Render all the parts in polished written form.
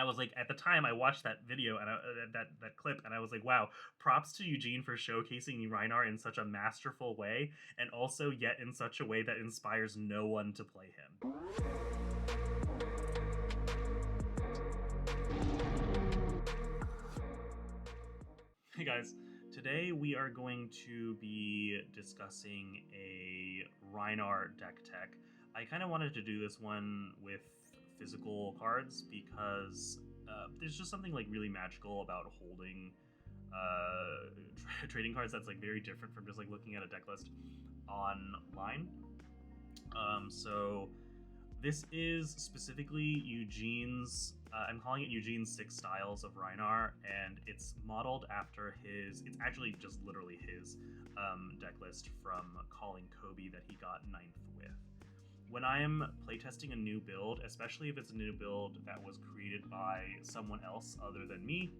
was like, at the time I watched that video and that clip, and I was like, wow, props to Eugene for showcasing Rhinar in such a masterful way, and also yet in such a way that inspires no one to play him. Hey guys, today we are going to be discussing a Rhinar deck tech. I kind of wanted to do this one with physical cards because there's just something like really magical about holding trading cards that's like very different from just like looking at a deck list online. So this is specifically Eugene's, I'm calling it Eugene's 6 Styles of Rhinar, and it's modeled after his, it's actually just literally his deck list from Calling Kobe that he got 9th with. When I'm playtesting a new build, especially if it's a new build that was created by someone else other than me,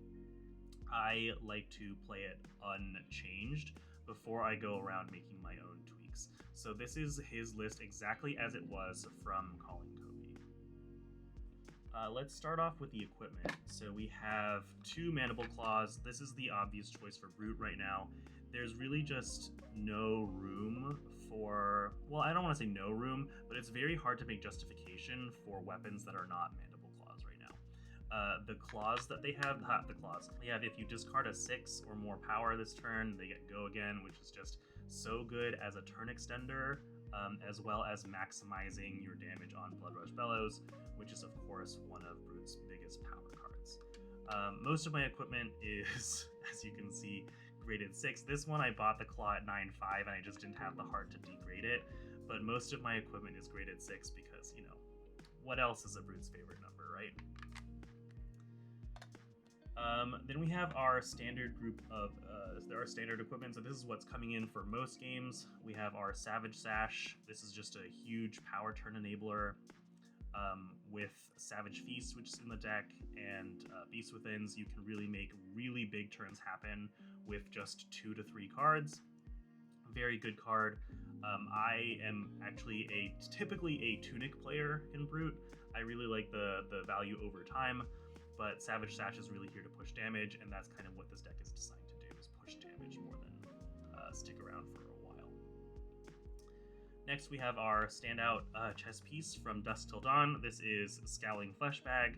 I like to play it unchanged before I go around making my own tweaks. So this is his list exactly as it was from Calling Kobe. Let's start off with the equipment. So we have 2 Mandible Claws. This is the obvious choice for Brute right now. There's really just no room for, well, I don't want to say no room, but it's very hard to make justification for weapons that are not Mandible Claws right now. The claws that they have, if you discard a 6 or more power this turn, they get Go Again, which is just so good as a turn extender, as well as maximizing your damage on Blood Rush Bellows, which is of course one of Brute's biggest power cards. Most of my equipment is, as you can see, graded 6. This one I bought the claw at 9.5 and I just didn't have the heart to degrade it, but most of my equipment is graded 6 because, you know, what else is a Brute's favorite number, right? Then we have our standard group of our standard equipment. So this is what's coming in for most games. We have our Savage Sash. This is just a huge power turn enabler with Savage Feast, which is in the deck, and Beast Withins. You can really make really big turns happen with just 2 to 3 cards. Very good card. I am actually typically a Tunic player in Brute. I really like the value over time. But Savage Sash is really here to push damage, and that's kind of what this deck is designed to do, is push damage more than stick around for a while. Next, we have our standout chess piece from Dusk Till Dawn. This is Scowling Flesh Bag.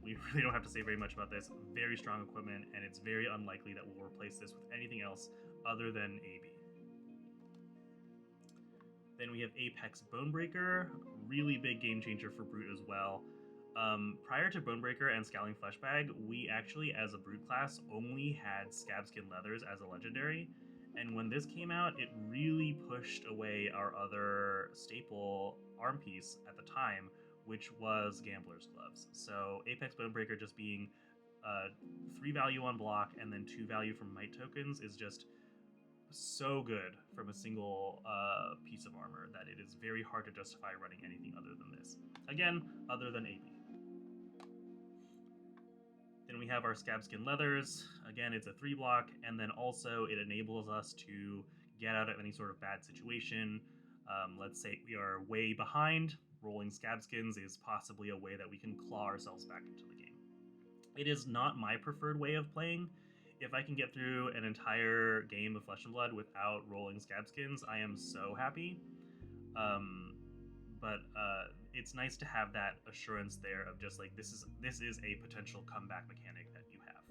We really don't have to say very much about this. Very strong equipment, and it's very unlikely that we'll replace this with anything else other than AB. Then we have Apex Bonebreaker, really big game changer for Brute as well. Prior to Bonebreaker and Scowling Fleshbag, we actually, as a Brute class, only had Scabskin Leathers as a legendary, and when this came out, it really pushed away our other staple arm piece at the time, which was Gambler's Gloves. So Apex Bonebreaker just being 3 value on block and then 2 value from might tokens is just so good from a single piece of armor that it is very hard to justify running anything other than this. Again, other than AB. Then we have our Scabskin Leathers. Again, it's a 3 block, and then also it enables us to get out of any sort of bad situation. Let's say we are way behind. Rolling Scabskins is possibly a way that we can claw ourselves back into the game. It is not my preferred way of playing. If I can get through an entire game of Flesh and Blood without rolling Scabskins, I am so happy. But it's nice to have that assurance there of just like, this is a potential comeback mechanic that you have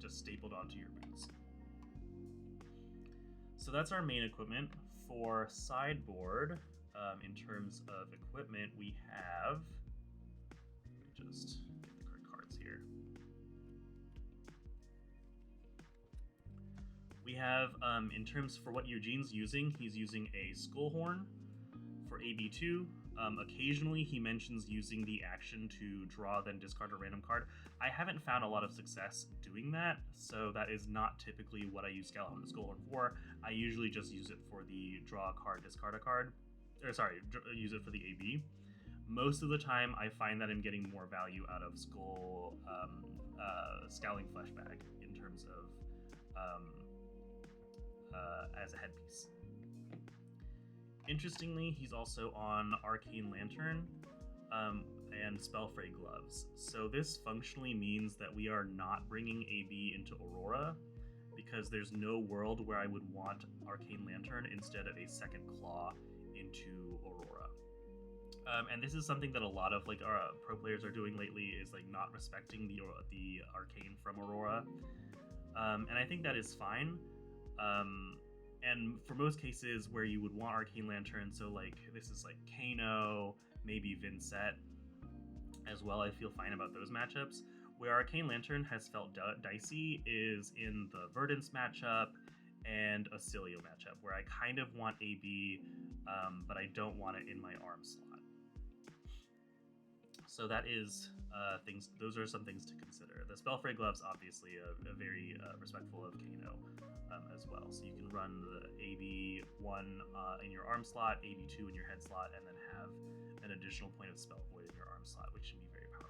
just stapled onto your boots. So that's our main equipment. For sideboard, in terms of equipment, we have, let me just get the correct cards here. We have, in terms for what Eugene's using, he's using a Skullhorn for AB2. Occasionally he mentions using the action to draw then discard a random card. I haven't found a lot of success doing that, so that is not typically what I use Skullhorn for. I usually just use it for the draw a card, discard a card, or sorry, use it for the AB. Most of the time I find that I'm getting more value out of Scowling Fleshbag in terms of as a headpiece. Interestingly, he's also on Arcane Lantern. and Spellfray Gloves. So this functionally means that we are not bringing AB into Aurora, because there's no world where I would want Arcane Lantern instead of a second claw into Aurora. And this is something that a lot of like our pro players are doing lately, is like not respecting the Arcane from Aurora, and I think that is fine. And for most cases where you would want Arcane Lantern, so like this is like Kano, maybe Vynnsett as well, I feel fine about those matchups. Where Arcane Lantern has felt dicey is in the Verdance matchup and a Cilio matchup, where I kind of want AB, but I don't want it in my arm slot. So that is things. Those are some things to consider. The Spellfray Gloves, obviously, a very respectful of Kano as well. So you can run the AB1 in your arm slot, AB2 in your head slot, and then have an additional point of Spell Void in your arm slot, which can be very powerful.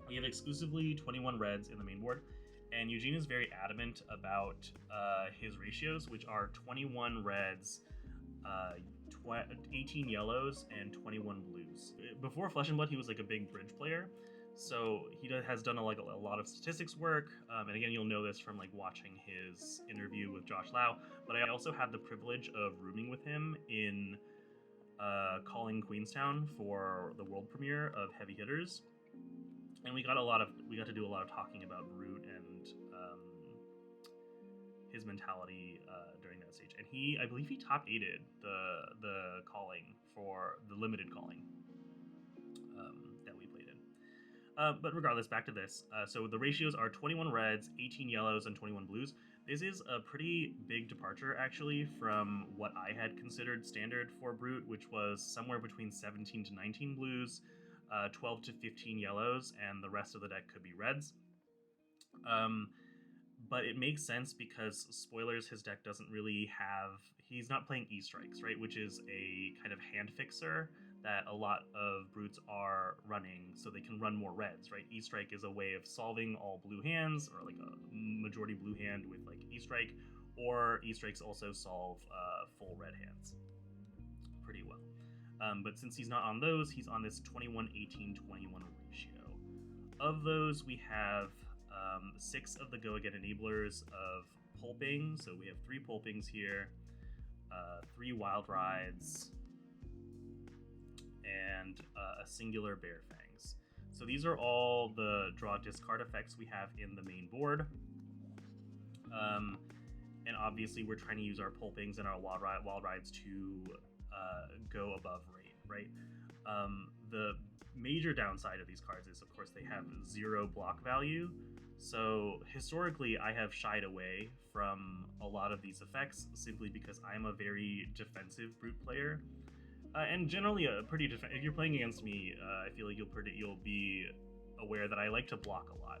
We have exclusively 21 reds in the main board, and Eugene is very adamant about his ratios, which are 21 reds, 18 yellows, and 21 blues. Before Flesh and Blood, he was like a big bridge player, so he has done a lot of statistics work, and again, you'll know this from like watching his interview with Josh Lau. But I also had the privilege of rooming with him in calling Queenstown for the world premiere of Heavy Hitters, and we got to do a lot of talking about Root and his mentality during that stage. And I believe he top 8'd the calling for the limited calling that we played in. But regardless, back to this. So the ratios are 21 reds, 18 yellows, and 21 blues. This is a pretty big departure, actually, from what I had considered standard for Brute, which was somewhere between 17 to 19 blues, 12 to 15 yellows, and the rest of the deck could be reds. But it makes sense because, spoilers, his deck doesn't really have... He's not playing E-Strikes, right? Which is a kind of hand fixer that a lot of Brutes are running, so they can run more reds, right? E-Strike is a way of solving all blue hands, or like a majority blue hand with like E-Strike, or E-Strikes also solve full red hands pretty well. But since he's not on those, he's on this 21-18-21 ratio. Of those, we have 6 of the Go Again enablers of pulping. So we have 3 pulpings here, 3 wild rides, and a singular Bear Fangs. So these are all the draw discard effects we have in the main board. And obviously we're trying to use our pulpings and our wild rides to go above rate, right? The major downside of these cards is, of course, they have 0 block value. So historically, I have shied away from a lot of these effects simply because I'm a very defensive Brute player, and generally a pretty if you're playing against me, I feel like you'll be aware that I like to block a lot.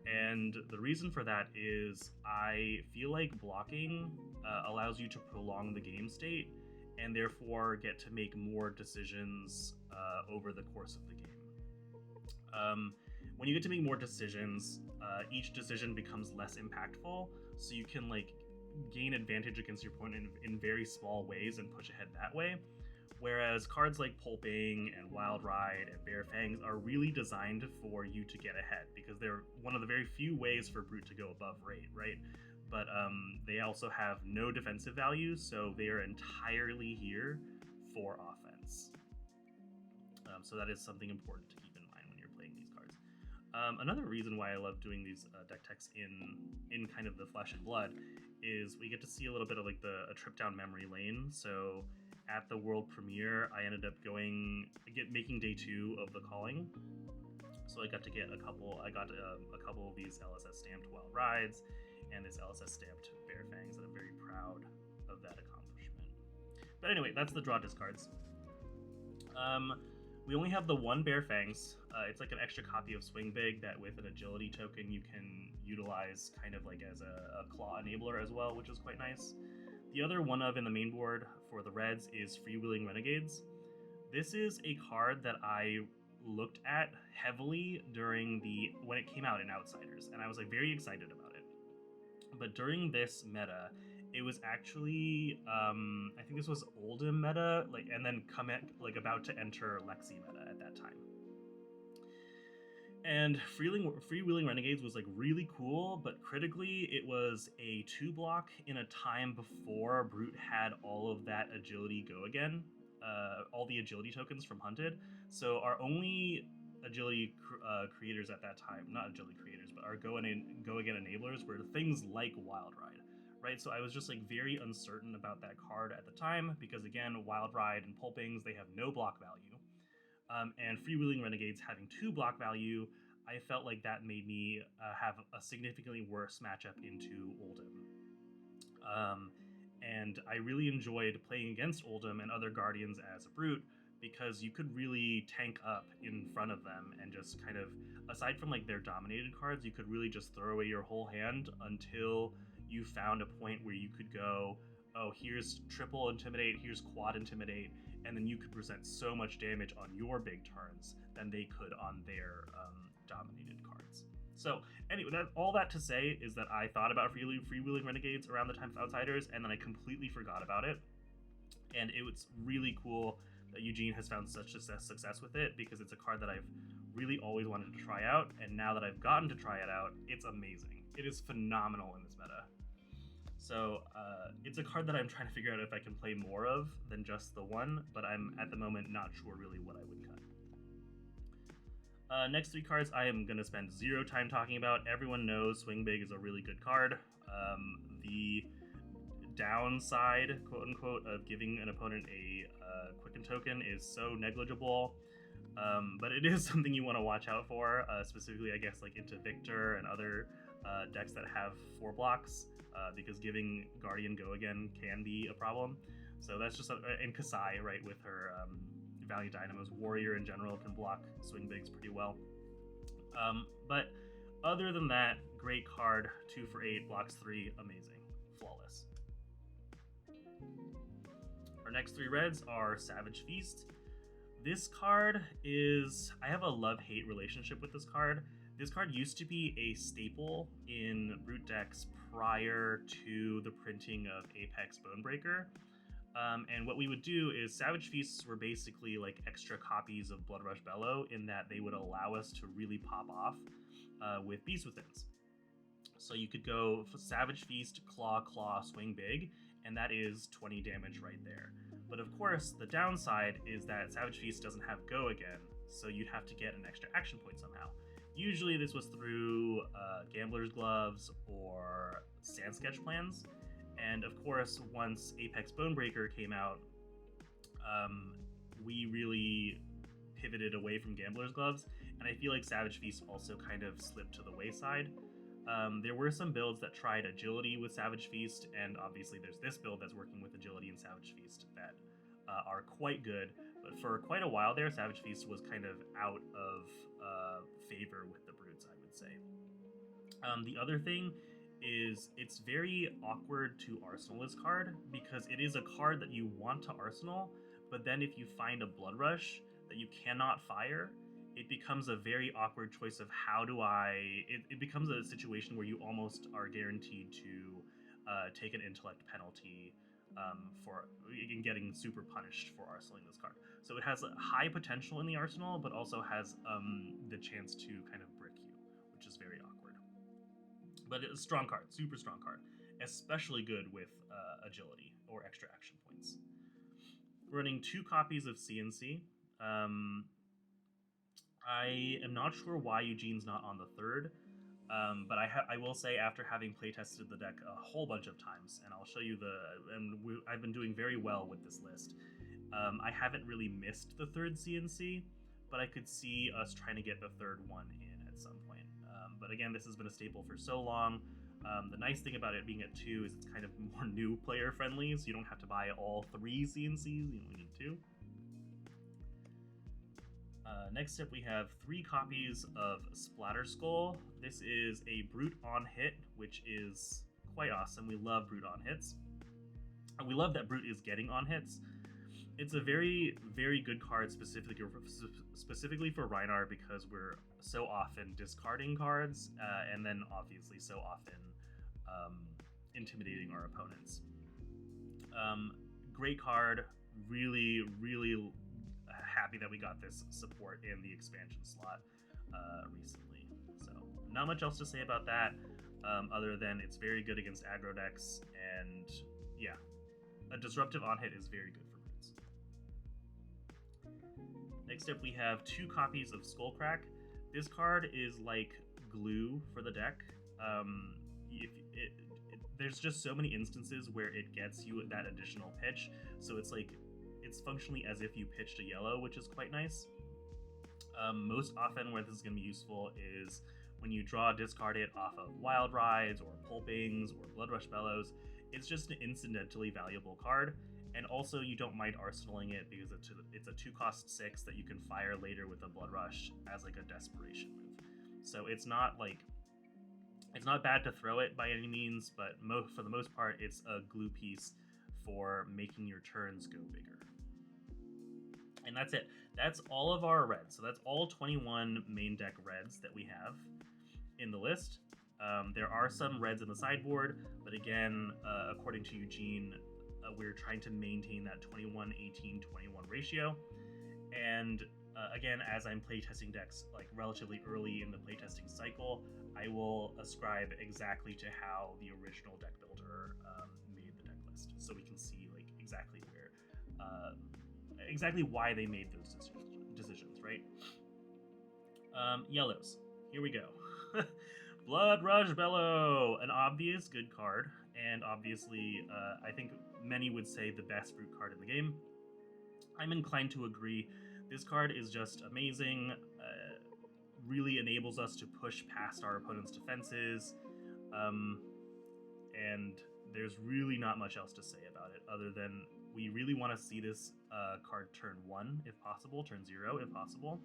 And the reason for that is I feel like blocking allows you to prolong the game state and therefore get to make more decisions over the course of the game. When you get to make more decisions, each decision becomes less impactful, so you can like gain advantage against your opponent in very small ways and push ahead that way. Whereas cards like Pulping and Wild Ride and Bear Fangs are really designed for you to get ahead, because they're one of the very few ways for Brute to go above rate, right? But they also have no defensive value, so they are entirely here for offense. So that is something important to keep in mind when you're playing these cards. Another reason why I love doing these deck techs in kind of the Flesh and Blood is we get to see a little bit of like a trip down memory lane. So at the world premiere, I ended up making day 2 of the calling. So I got to get a couple of these LSS stamped Wild Rides and this LSS stamped Bear Fangs, and I'm very proud of that accomplishment. But anyway, that's the draw discards. We only have the 1 Bear Fangs. It's like an extra copy of Swing Big that with an agility token you can utilize kind of like as a claw enabler as well, which is quite nice. The other one of in the main board for the Reds is Freewheeling Renegades. This is a card that I looked at heavily when it came out in Outsiders, and I was like very excited about it. But during this meta, it was actually I think this was Oldhim meta, and then about to enter Lexi meta, And Freewheeling Renegades was like really cool, but critically, it was a 2-block in a time before Brute had all of that agility go again, all the agility tokens from Hunted. So our only agility creators at that time, not agility creators, but our go again enablers were things like Wild Ride, right? So I was just like very uncertain about that card at the time because again, Wild Ride and Pulpings, they have no block value. And Freewheeling Renegades having 2 block value, I felt like that made me have a significantly worse matchup into Oldhim. And I really enjoyed playing against Oldhim and other Guardians as a Brute because you could really tank up in front of them and just kind of, aside from like their dominated cards, you could really just throw away your whole hand until you found a point where you could go, oh, here's triple Intimidate, here's quad Intimidate, and then you could present so much damage on your big turns than they could on their dominated cards. So anyway, all that to say is that I thought about Freewheeling Renegades around the time of Outsiders, and then I completely forgot about it. And it was really cool that Eugene has found such success with it, because it's a card that I've really always wanted to try out, and now that I've gotten to try it out, it's amazing. It is phenomenal in this meta. So it's a card that I'm trying to figure out if I can play more of than just the one, but I'm at the moment not sure really what I would cut. Next 3 cards I am going to spend 0 time talking about. Everyone knows Swing Big is a really good card. The downside, quote unquote, of giving an opponent a Quicken token is so negligible, but it is something you want to watch out for, specifically I guess like into Victor and other decks that have 4 blocks. Because giving Guardian Go Again can be a problem. So that's just, and Kasai, right, with her Valiant Dynamos. Warrior in general can block Swing Bigs pretty well. But other than that, great card, 2 for 8, blocks 3, amazing, flawless. Our next 3 reds are Savage Feast. This card is, I have a love-hate relationship with this card. This card used to be a staple in Brute decks prior to the printing of Apex Bonebreaker. And what we would do is Savage Feasts were basically like extra copies of Bloodrush Bellow in that they would allow us to really pop off with Beast Withins. So you could go Savage Feast, Claw, Swing Big, and that is 20 damage right there. But of course, the downside is that Savage Feast doesn't have Go Again, so you'd have to get an extra action point somehow. Usually this was through Gambler's Gloves or Sand Sketch plans, and of course once Apex Bonebreaker came out, we really pivoted away from Gambler's Gloves, and I feel like Savage Feast also kind of slipped to the wayside. There were some builds that tried Agility with Savage Feast, and obviously there's this build that's working with Agility and Savage Feast that are quite good, but for quite a while there, Savage Feast was kind of out of favor with the Brutes, I would say. The other thing is it's very awkward to Arsenal this card, because it is a card that you want to Arsenal, but then if you find a Blood Rush that you cannot fire, it becomes a very awkward choice of how do it becomes a situation where you almost are guaranteed to take an intellect penalty for getting super punished for arsenaling this card. So it has a high potential in the arsenal, but also has the chance to kind of brick you, which is very awkward. But it's a strong card, super strong card, especially good with agility or extra action points. We're running 2 copies of CNC. I am not sure why Eugene's not on the 3rd, but I will say after having playtested the deck a whole bunch of times, and I'll show you I've been doing very well with this list. I haven't really missed the 3rd CNC, but I could see us trying to get the 3rd one in at some point. But again, this has been a staple for so long. The nice thing about it being at 2 is it's kind of more new player friendly, so you don't have to buy all 3 CNCs, you only need 2. Next up, we have 3 copies of Splatter Skull. This is a Brute on hit, which is quite awesome. We love Brute on hits. And we love that Brute is getting on hits. It's a very, very good card specifically for Rhinar, because we're so often discarding cards, and then obviously so often intimidating our opponents. Great card, really, really happy that we got this support in the expansion slot recently. not much else to say about that, other than it's very good against aggro decks, and yeah, a disruptive on hit is very good for Roots. Next up, we have 2 copies of Skullcrack. This card is like glue for the deck. There's just so many instances where it gets you that additional pitch, so it's like it's functionally as if you pitched a yellow, which is quite nice. Most often where this is going to be useful is when you draw discard it off of Wild Rides or Pulpings or Bloodrush Bellows. It's just an incidentally valuable card, and also you don't mind arsenaling it because it's a 2-cost 6 that you can fire later with a Bloodrush as like a desperation move. So it's not bad to throw it by any means, but for the most part, it's a glue piece for making your turns go bigger. And that's it. That's all of our reds. So that's all 21 main deck reds that we have in the list. There are some reds in the sideboard, but again, according to Eugene, we're trying to maintain that 21-18-21 ratio. And again, as I'm playtesting decks like relatively early in the playtesting cycle, I will ascribe exactly to how the original deck builder made the deck list, so we can see like exactly where, exactly why they made those decisions, right? Yellows. Here we go. Bloodrush Bellow, an obvious good card, and obviously, I think many would say the best root card in the game. I'm inclined to agree. This card is just amazing, really enables us to push past our opponent's defenses, and there's really not much else to say about it other than we really want to see this card turn 1 if possible, turn 0 if possible,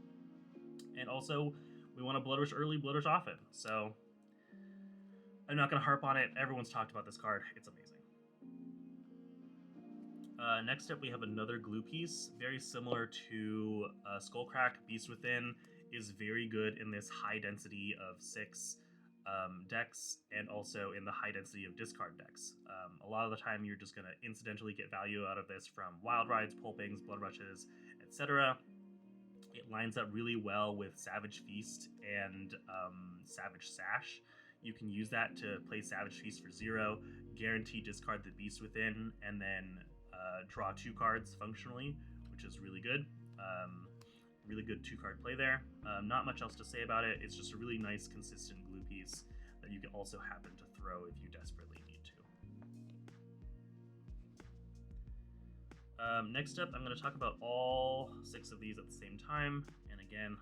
and also we want to Bloodrush early, Bloodrush often. So I'm not going to harp on it. Everyone's talked about this card. It's amazing. Next up, we have another glue piece, very similar to Skullcrack. Beast Within is very good in this high density of 6 decks, and also in the high density of discard decks. A lot of the time, you're just going to incidentally get value out of this from Wild Rides, Pulpings, Blood Rushes, etc. It lines up really well with Savage Feast and Savage Sash. You can use that to play Savage Feast for 0, guarantee discard the Beast Within, and then draw 2 cards functionally, which is really good. Really good 2-card play there. Not much else to say about it. It's just a really nice, consistent glue piece that you can also happen to throw if you desperately need to. Next up, I'm going to talk about all 6 of these at the same time. And again,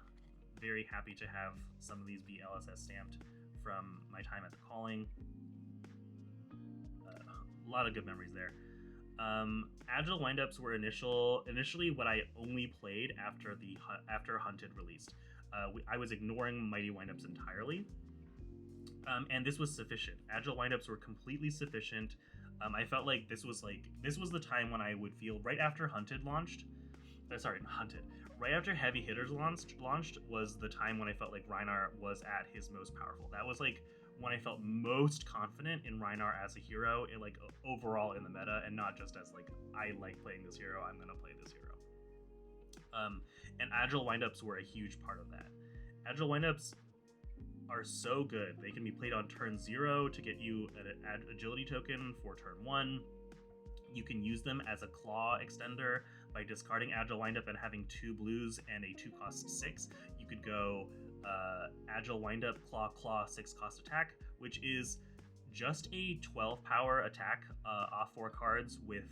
very happy to have some of these be LSS stamped from my time at the Calling. A lot of good memories there. Agile windups were initially what I only played after Hunted released. I was ignoring Mighty windups entirely, and this was sufficient. Agile windups were completely sufficient. I felt like this was the time when I would feel right after Hunted launched. Right after Heavy Hitters launched was the time when I felt like Rhinar was at his most powerful. That was like when I felt most confident in Rhinar as a hero, overall in the meta, and not just as like, I like playing this hero, I'm gonna play this hero. And Agile windups were a huge part of that. Agile windups are so good. They can be played on turn 0 to get you an agility token for turn 1. You can use them as a claw extender by discarding Agile windup and having 2 blues and a 2-cost 6. You could go Agile windup, claw, 6-cost attack, which is just a 12 power attack off 4 cards with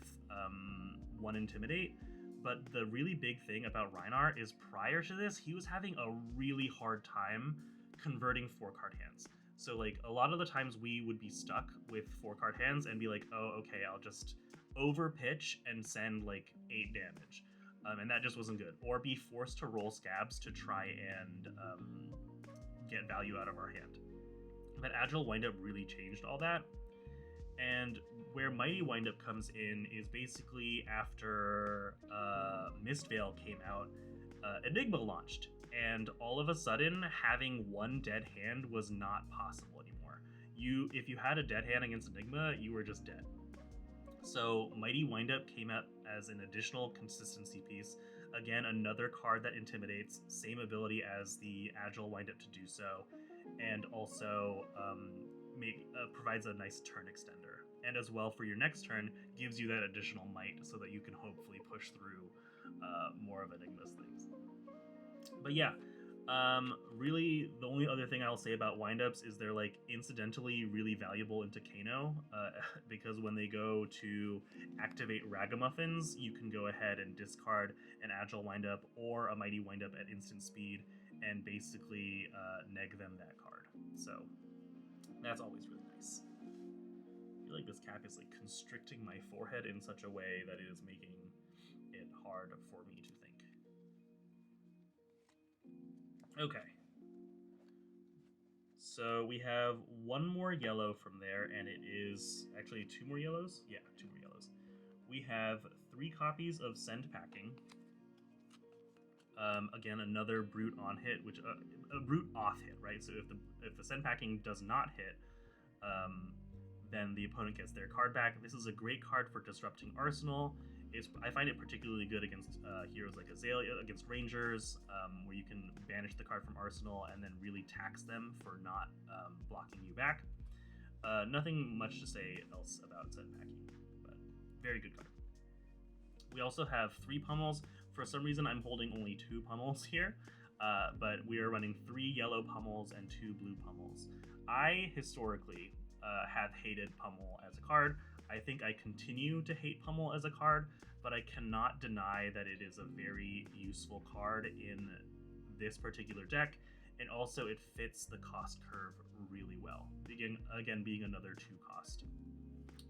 1 intimidate. But the really big thing about Rhinar is prior to this, he was having a really hard time converting 4-card hands. So like a lot of the times we would be stuck with 4-card hands and be like, oh, okay, I'll just over pitch and send like 8 damage. And that just wasn't good. Or be forced to roll scabs to try and get value out of our hand. But Agile Windup really changed all that. And where Mighty Windup comes in is basically after Mistveil came out, Enigma launched. And all of a sudden, having 1 dead hand was not possible anymore. If you had a dead hand against Enigma, you were just dead. So Mighty Windup came out as an additional consistency piece. Again, another card that intimidates, same ability as the Agile Windup to do so. and also provides a nice turn extender. And as well, for your next turn, gives you that additional might so that you can hopefully push through more of Enigma's things. But yeah, really, the only other thing I'll say about windups is they're like incidentally really valuable into Kano, because when they go to activate Ragamuffins, you can go ahead and discard an agile windup or a mighty windup at instant speed and basically neg them that card. So that's always really nice. I feel like this cap is like constricting my forehead in such a way that it is making it hard for me to think. Okay. So we have one more yellow from there, and it is actually 2 more yellows? Yeah, 2 more yellows. We have 3 copies of Send Packing. Again, another brute on hit, which a brute off hit, right? So if the Send Packing does not hit, then the opponent gets their card back. This is a great card for disrupting Arsenal. I find it particularly good against heroes like Azalea, against Rangers, where you can banish the card from Arsenal and then really tax them for not blocking you back. Nothing much to say else about Send Packing, but very good card. We also have 3 pummels. For some reason, I'm holding only 2 pummels here, but we are running 3 yellow pummels and 2 blue pummels. I historically have hated pummel as a card. I think I continue to hate pummel as a card, but I cannot deny that it is a very useful card in this particular deck, and also it fits the cost curve really well. Again, being another 2 cost.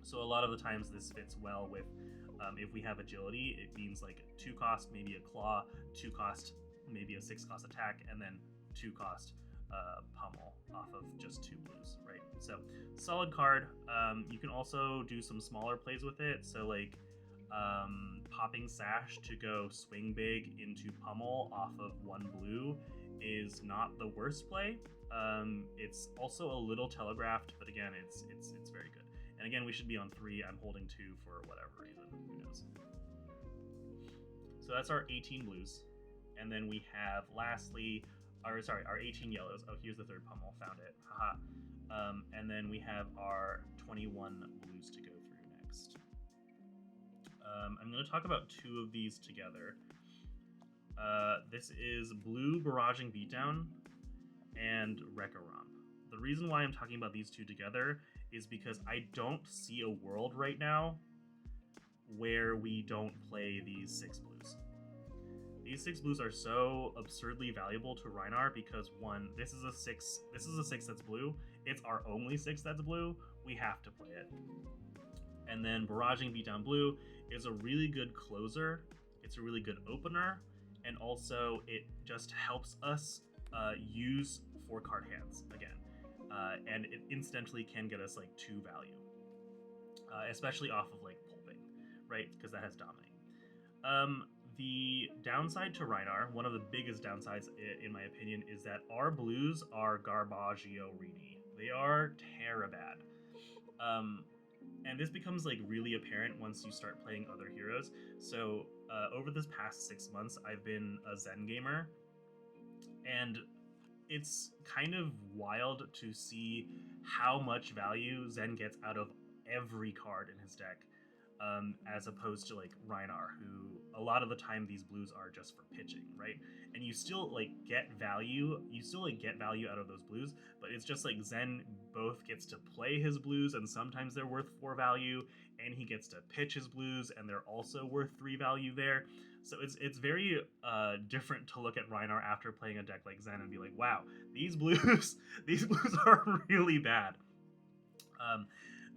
So a lot of the times this fits well with, if we have agility, it means like 2 cost, maybe a claw, 2 cost, maybe a 6 cost attack, and then 2 cost pummel off of just 2 blues, right? So solid card. You can also do some smaller plays with it. So like popping Sash to go swing big into pummel off of 1 blue is not the worst play. It's also a little telegraphed, but again, it's very good. And again, we should be on 3. I'm holding 2 for whatever reason. Who knows? So that's our 18 blues. And then we have lastly, our 18 yellows. Oh, here's the 3rd pummel. Found it. Haha. And then we have our 21 blues to go through next. I'm going to talk about 2 of these together. This is Blue Barraging Beatdown and Wreck-A Romp. The reason why I'm talking about these 2 together is because I don't see a world right now where we don't play these 6 blues. These 6 blues are so absurdly valuable to Rhinar because 1, this is a 6 that's blue. It's our only 6 that's blue. We have to play it. And then Barraging Beatdown Blue is a really good closer. It's a really good opener, and also it just helps us use 4-card hands again. And it incidentally can get us like 2 value, especially off of like pulping, right? Because that has dominate. The downside to Rhinar, one of the biggest downsides in my opinion, is that our blues are Garbaggio Rini. They are terabad. And this becomes like really apparent once you start playing other heroes. So over this past 6 months, I've been a Zen gamer, and it's kind of wild to see how much value Zen gets out of every card in his deck, as opposed to like Rhinar, who a lot of the time these blues are just for pitching, right? And you still like get value, out of those blues, but it's just like Zen both gets to play his blues, and sometimes they're worth 4 value, and he gets to pitch his blues, and they're also worth 3 value there. So it's very different to look at Rhinar after playing a deck like Zen and be like, wow, these blues are really bad.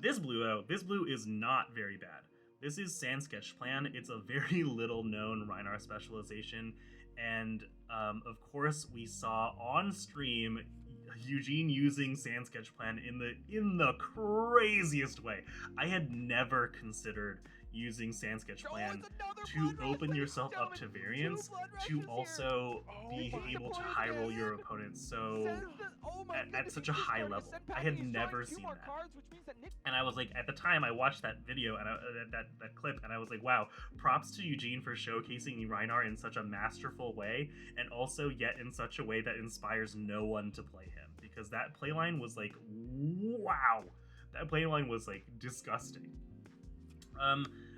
This blue is not very bad. This is Sand Sketch Plan. It's a very little known Rhinar specialization, and of course we saw on stream Eugene using Sand Sketch Plan in the craziest way. I had never considered using Sand Sketch Plan to open yourself up to Variance, to also be able to high roll your opponents so at such a high level. I had never seen that. And I was like, at the time I watched that video and that clip, and I was like, wow, props to Eugene for showcasing Rhinar in such a masterful way, and also yet in such a way that inspires no one to play him, because that playline was like, wow, that playline was like disgusting.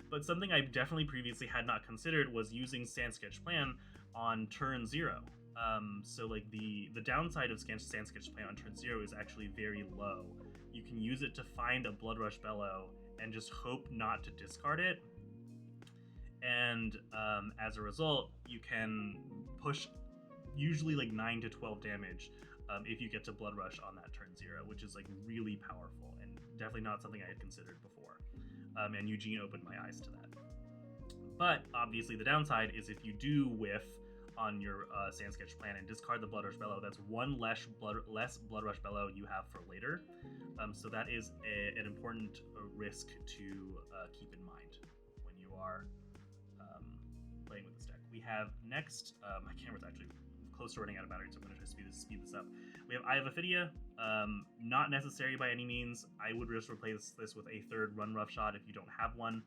But something I definitely previously had not considered was using Sand Sketch Plan on turn 0. So like the downside of Sand Sketch Plan on turn 0 is actually very low. You can use it to find a Blood Rush Bellow and just hope not to discard it. And as a result, you can push usually like 9 to 12 damage if you get to Blood Rush on that turn 0, which is like really powerful and definitely not something I had considered before. And Eugene opened my eyes to that. But obviously the downside is if you do whiff on your Sand Sketch Plan and discard the Blood Rush Bellow, that's one less Blood Rush Bellow you have for later. So that is an important risk to keep in mind when you are playing with this deck. We have next, my camera's actually close to running out of battery, so I'm going to try to speed this up. We have Eye of Ophidia, not necessary by any means. I would just replace this with a third Run Roughshod if you don't have one,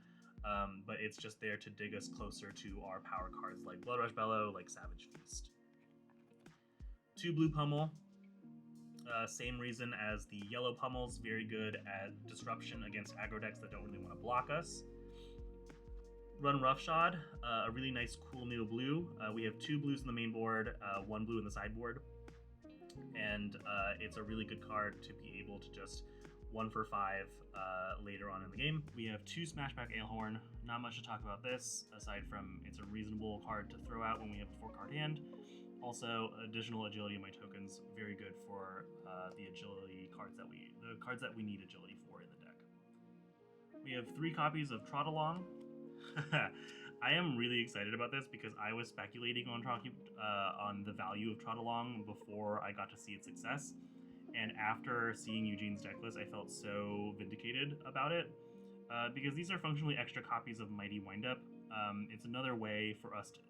but it's just there to dig us closer to our power cards like Blood Rush Bellow, like Savage Feast. 2 blue Pummel, same reason as the yellow Pummels, very good at disruption against aggro decks that don't really want to block us. Run Roughshod, a really nice cool new blue. We have 2 blues in the main board, 1 blue in the sideboard, and it's a really good card to be able to just 1 for 5 later on in the game. We have 2 Smashback Alehorn. Not much to talk about this, aside from it's a reasonable card to throw out when we have a 4-card hand. Also, additional agility in my tokens, very good for the agility cards that we need agility for in the deck. We have 3 copies of Trot Along. I am really excited about this because I was speculating on the value of Trot Along before I got to see its success, and after seeing Eugene's deck list, I felt so vindicated about it because these are functionally extra copies of Mighty Windup. It's another way for us to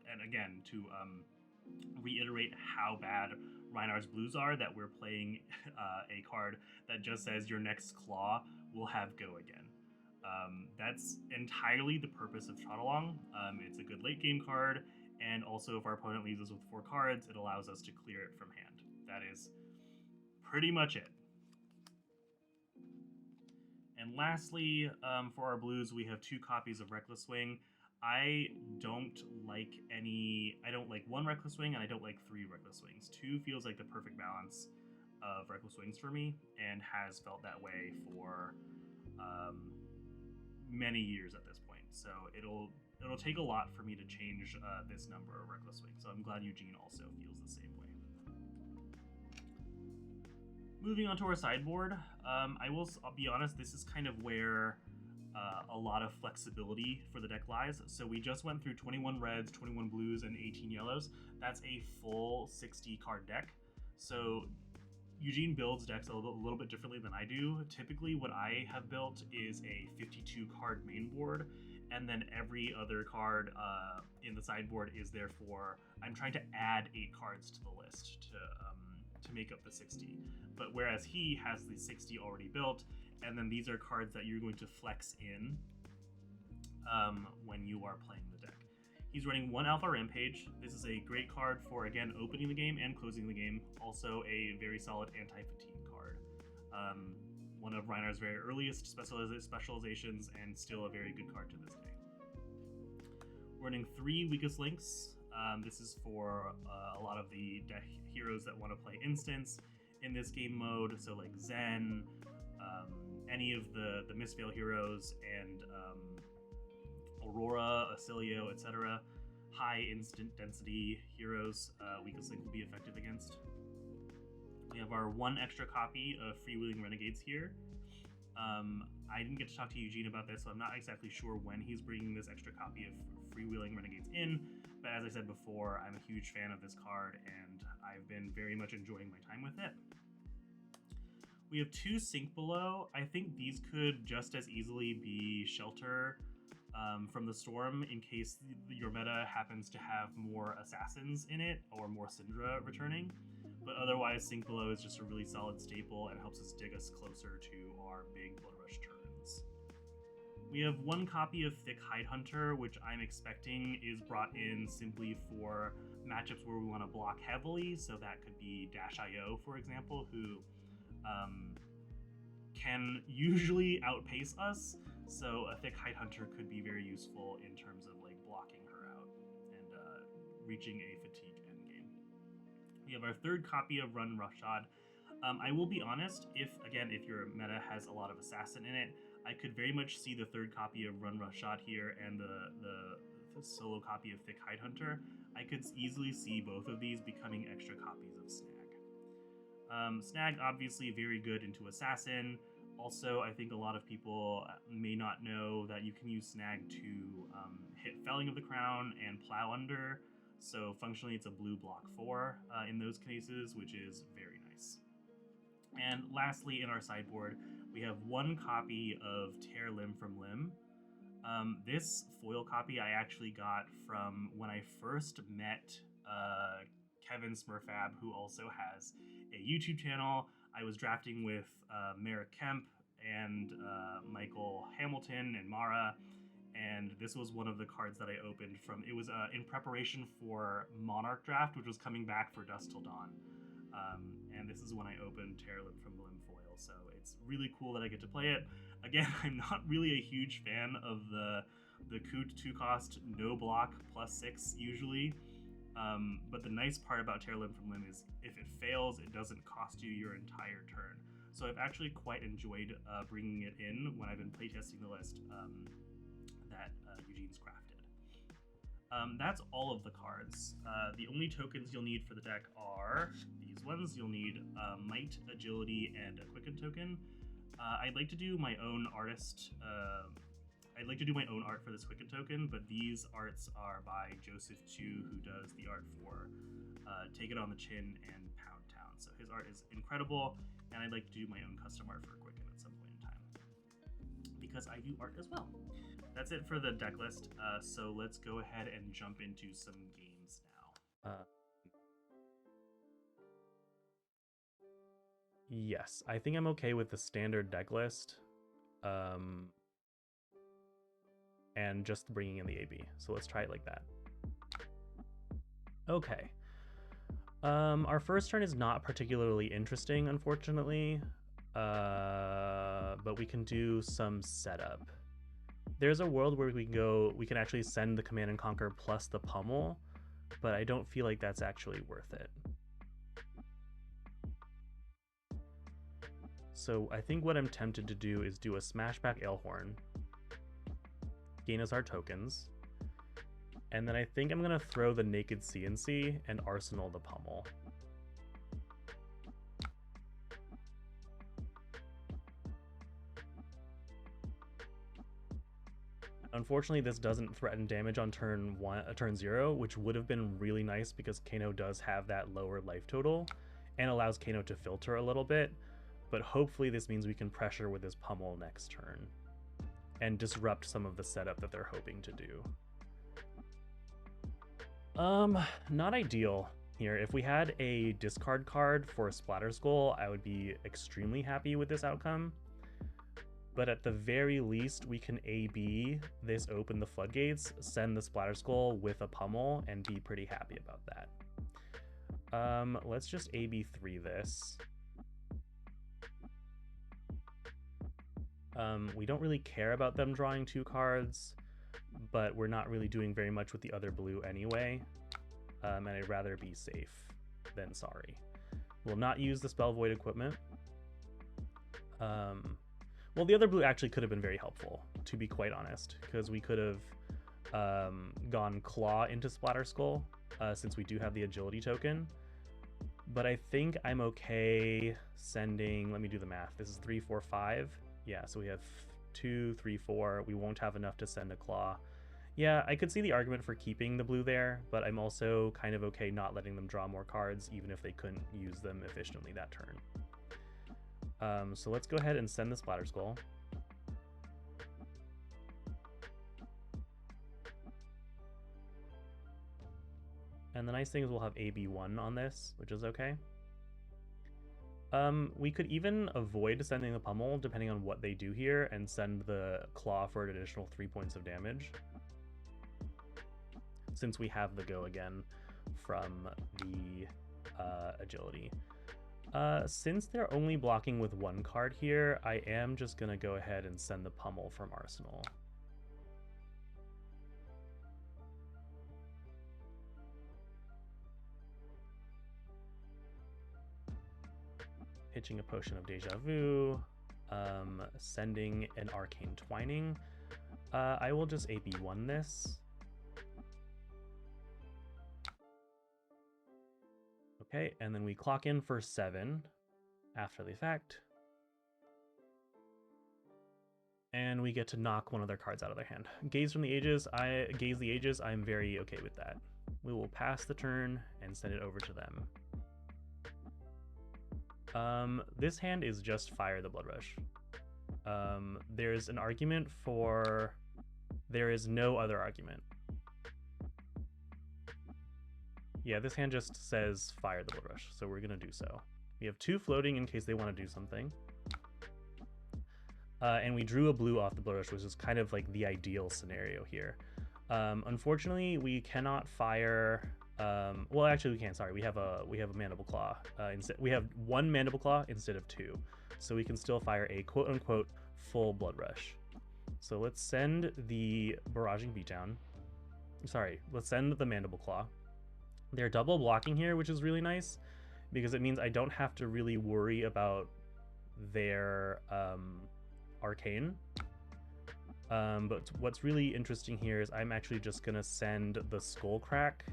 reiterate how bad Rhinar's blues are, that we're playing a card that just says your next claw will have go again. That's entirely the purpose of Trot Along. It's a good late game card, and also if our opponent leaves us with 4 cards, it allows us to clear it from hand. That is pretty much it. And lastly, for our blues, we have 2 copies of Reckless Swing. I don't like 1 Reckless Swing, and I don't like 3 Reckless Swings. 2 feels like the perfect balance of Reckless Swings for me, and has felt that way for many years at this point. So it'll take a lot for me to change this number of Reckless Swing. So I'm glad Eugene also feels the same way. Moving on to our sideboard, I'll be honest, this is kind of where a lot of flexibility for the deck lies. So we just went through 21 reds, 21 blues, and 18 yellows. That's a full 60 card deck. So Eugene builds decks a little bit differently than I do. Typically what I have built is a 52 card main board, and then every other card in the sideboard is therefore, I'm trying to add 8 cards to the list to make up the 60. But whereas he has the 60 already built, and then these are cards that you're going to flex in when you are playing the deck. He's running 1 Alpha Rampage. This is a great card for, again, opening the game and closing the game. Also a very solid anti-fatigue card. One of Rhinar's very earliest specializations, and still a very good card to this day. We're running 3 Weakest Links. This is for a lot of the deck heroes that want to play instants in this game mode. So like Zen, any of the Mistveil heroes, and Aurora, Acilio, etc. High instant density heroes Weakest Link will be effective against. We have our 1 extra copy of Freewheeling Renegades here. I didn't get to talk to Eugene about this, so I'm not exactly sure when he's bringing this extra copy of Freewheeling Renegades in, but as I said before, I'm a huge fan of this card, and I've been very much enjoying my time with it. We have 2 Sink Below. I think these could just as easily be Shelter from the Storm in case your meta happens to have more assassins in it or more Syndra returning. But otherwise, Sink Below is just a really solid staple and helps us dig us closer to our big Blood Rush turns. We have one copy of Thick Hide Hunter, which I'm expecting is brought in simply for matchups where we want to block heavily. So that could be Dash.io, for example, who can usually outpace us. So a Thick Hide Hunter could be very useful in terms of like blocking her out and reaching a fatigue endgame. We have our third copy of Run Roughshod. I will be honest, if your meta has a lot of assassin in it, I could very much see the third copy of Run Roughshod here and the solo copy of Thick Hide Hunter. I could easily see both of these becoming extra copies of Snag. Snag obviously very good into assassin. Also, I think a lot of people may not know that you can use Snag to hit Felling of the Crown and Plow Under. So functionally, it's a blue block 4 in those cases, which is very nice. And lastly, in our sideboard, we have one copy of Tear Limb from Limb. This foil copy I actually got from when I first met Kevin Smurfab, who also has a YouTube channel. I was drafting with Merrick Kemp and Michael Hamilton and Mara, and this was one of the cards that I opened from. It was in preparation for Monarch Draft, which was coming back for Dusk Till Dawn. And this is when I opened Tear Limb from Limb foil, so it's really cool that I get to play it. Again, I'm not really a huge fan of the 2 cost no block +6 usually. But the nice part about Tear Limb from Limb is if it fails, it doesn't cost you your entire turn. So I've actually quite enjoyed bringing it in when I've been playtesting the list that Eugene's crafted. That's all of the cards. The only tokens you'll need for the deck are these ones. You'll need Might, Agility, and a Quicken token. I'd like to do my own artist. I'd like to do my own art for this Quicken token, but these arts are by Joseph Chu, who does the art for Take It on the Chin and Pound Town. So his art is incredible, and I'd like to do my own custom art for Quicken at some point in time, because I do art as well. That's it for the deck list, so let's go ahead and jump into some games now. Yes, I think I'm okay with the standard deck list. And just bringing in the AB. So let's try it like that. Okay. Our first turn is not particularly interesting, unfortunately, but we can do some setup. There's a world where we can actually send the Command and Conquer plus the Pummel, but I don't feel like that's actually worth it. So I think what I'm tempted to do is do a Smashback Alehorn, gain us our tokens, and then I think I'm gonna throw the Naked CNC and Arsenal the Pummel. Unfortunately, this doesn't threaten damage on turn 0, which would have been really nice because Kano does have that lower life total and allows Kano to filter a little bit, but hopefully this means we can pressure with his Pummel next turn and disrupt some of the setup that they're hoping to do. Not ideal here. If we had a discard card for a Splatter Skull, I would be extremely happy with this outcome. But at the very least, we can AB this Open the Floodgates, send the Splatter Skull with a Pummel, and be pretty happy about that. Let's just AB3 this. We don't really care about them drawing 2 cards, but we're not really doing very much with the other blue anyway, and I'd rather be safe than sorry. We'll not use the Spell Void equipment. Well, the other blue actually could have been very helpful, to be quite honest, because we could have gone Claw into Splatter Skull, since we do have the Agility token. But I think I'm okay sending, let me do the math, this is 3, 4, 5. Yeah, so we have 2, 3, 4. We won't have enough to send a Claw. Yeah, I could see the argument for keeping the blue there, but I'm also kind of okay not letting them draw more cards, even if they couldn't use them efficiently that turn. So let's go ahead and send the Splatter Skull. And the nice thing is we'll have AB1 on this, which is okay. We could even avoid sending the pummel depending on what they do here and send the claw for an additional 3 points of damage. Since we have the go again from the agility. Since they're only blocking with one card here, I am just going to go ahead and send the pummel from Arsenal. Pitching a Potion of Deja Vu, sending an Arcane Twining. I will just AB1 this. Okay, and then we clock in for 7 after the effect. And we get to knock one of their cards out of their hand. Gaze from the Ages, Gaze the Ages, I'm very okay with that. We will pass the turn and send it over to them. This hand is just Fire the Blood Rush. There's an argument for... There is no other argument. Yeah, this hand just says Fire the Blood Rush, so we're going to do so. We have 2 floating in case they want to do something. And we drew a blue off the Blood Rush, which is kind of like the ideal scenario here. Unfortunately, we cannot fire... well, actually, we can't. Sorry, we have a Mandible Claw. Instead, we have 1 Mandible Claw instead of 2, so we can still fire a quote-unquote full Blood Rush. So let's send the Barraging Beatdown. Sorry, let's send the Mandible Claw. They're double blocking here, which is really nice because it means I don't have to really worry about their Arcane. But what's really interesting here is I'm actually just going to send the Skull Crack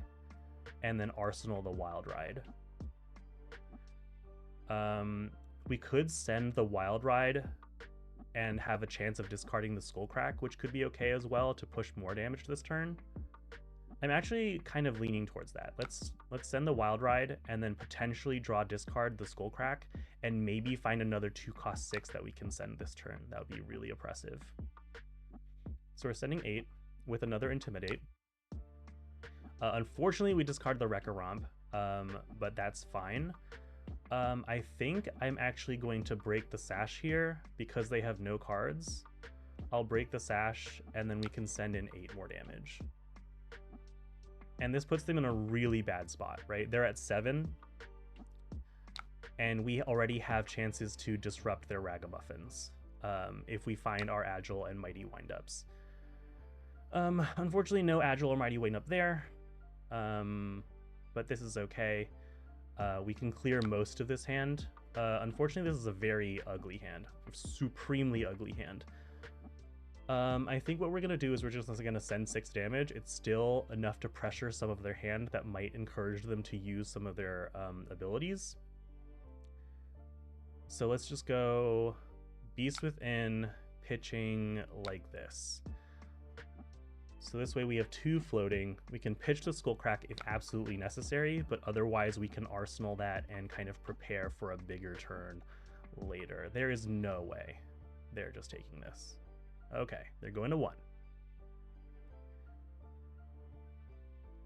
and then Arsenal the Wild Ride. We could send the Wild Ride and have a chance of discarding the Skull Crack, which could be okay as well to push more damage this turn. I'm actually kind of leaning towards that. Let's send the Wild Ride and then potentially draw discard the Skull Crack and maybe find another 2-cost 6 that we can send this turn. That would be really oppressive. So we're sending 8 with another Intimidate. Unfortunately, we discard the Wrecker Romp, but that's fine. I think I'm actually going to break the Sash here because they have no cards. I'll break the Sash and then we can send in 8 more damage. And this puts them in a really bad spot, right? They're at 7. And we already have chances to disrupt their Ragamuffins if we find our Agile and Mighty Windups. Unfortunately, no Agile or Mighty Windup there. But this is okay. We can clear most of this hand. Unfortunately, this is a very ugly hand. A supremely ugly hand. I think what we're going to do is we're just going to send 6 damage. It's still enough to pressure some of their hand that might encourage them to use some of their abilities. So let's just go Beast Within, pitching like this. So this way we have 2 floating. We can pitch the Skull Crack if absolutely necessary, but otherwise we can Arsenal that and kind of prepare for a bigger turn later. There is no way they're just taking this. Okay, they're going to 1.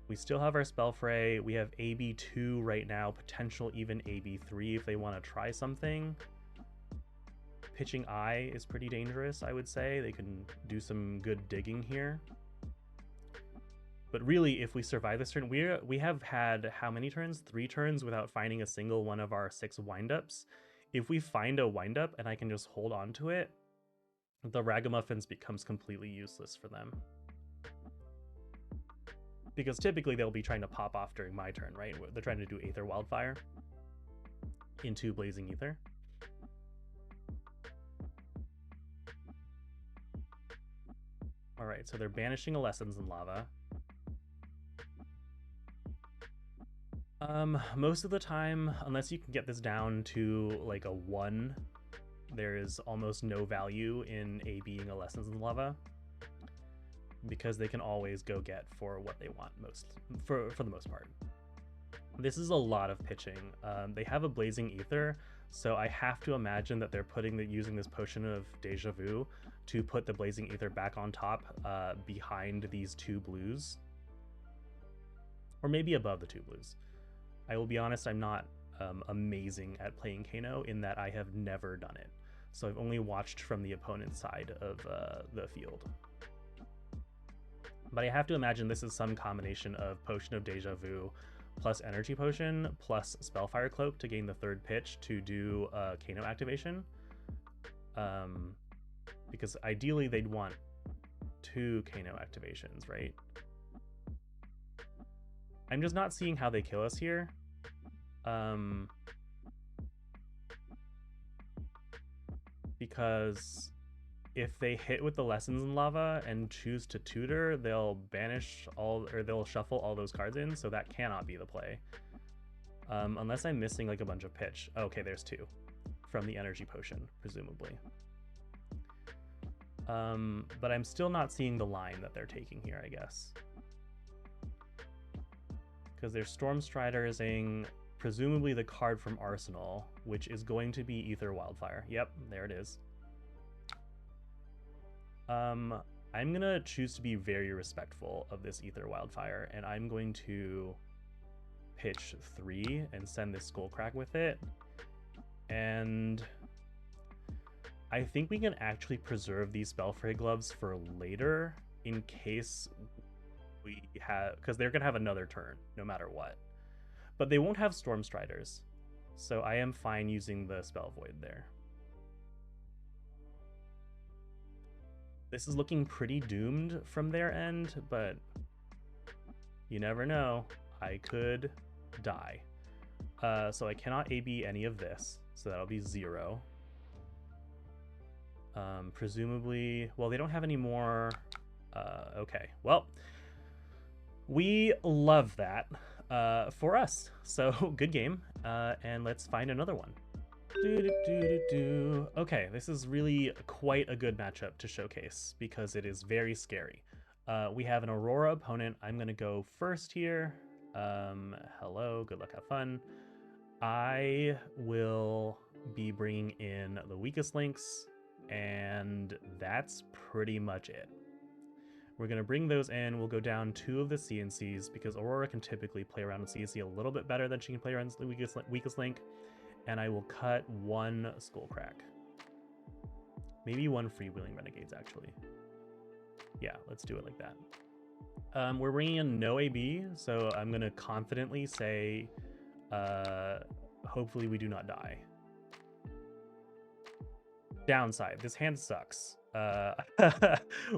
We still have our Spell Fray. We have AB2 right now, potential even AB3 if they want to try something. Pitching Eye is pretty dangerous, I would say. They can do some good digging here. But really, if we survive this turn, we have had how many turns? 3 turns without finding a single one of our 6 windups. If we find a windup and I can just hold on to it, the Ragamuffins becomes completely useless for them. Because typically they'll be trying to pop off during my turn, right? They're trying to do Aether Wildfire into Blazing Ether. Alright, so they're banishing a Lessons in Lava. Most of the time, unless you can get this down to like a 1, there is almost no value in A being a Lessons in Lava, because they can always go get for what they want for the most part. This is a lot of pitching. They have a Blazing Ether, so I have to imagine that they're using this Potion of Deja Vu to put the Blazing Ether back on top behind these 2 blues. or maybe above the 2 blues. I will be honest, I'm not amazing at playing Kano in that I have never done it. So I've only watched from the opponent's side of the field. But I have to imagine this is some combination of Potion of Deja Vu plus Energy Potion plus Spellfire Cloak to gain the 3rd pitch to do Kano activation. Because ideally they'd want 2 Kano activations, right? I'm just not seeing how they kill us here. Because if they hit with the Lessons in Lava and choose to tutor, they'll banish all, or they'll shuffle all those cards in, so that cannot be the play. Unless I'm missing like a bunch of pitch. Okay, there's 2 from the Energy Potion, presumably. But I'm still not seeing the line that they're taking here, I guess. Because they're Stormstriders-ing presumably the card from Arsenal, which is going to be Ether Wildfire. Yep, there it is. I'm gonna choose to be very respectful of this Ether Wildfire, and I'm going to pitch 3 and send this Skullcrack with it. And I think we can actually preserve these Spellfray Gloves for later in case we have, because they're gonna have another turn no matter what. But they won't have Stormstriders, so I am fine using the Spell Void there. This is looking pretty doomed from their end, but you never know. I could die. So I cannot AB any of this, so that'll be 0. Presumably, well, they don't have any more. Okay, well, we love that for us. So good game, and let's find another one. Okay, this is really quite a good matchup to showcase because it is very scary. We have an Aurora opponent. I'm gonna go first here. Hello, good luck, have fun. I will be bringing in the weakest links, and that's pretty much it. We're going to bring those in. We'll go down 2 of the CNCs because Aurora can typically play around with CNC a little bit better than she can play around the weakest link. And I will cut 1 Skullcrack. Maybe 1 Freewheeling Renegades, actually. Yeah, let's do it like that. We're bringing in no AB, so I'm going to confidently say, hopefully we do not die. Downside, this hand sucks.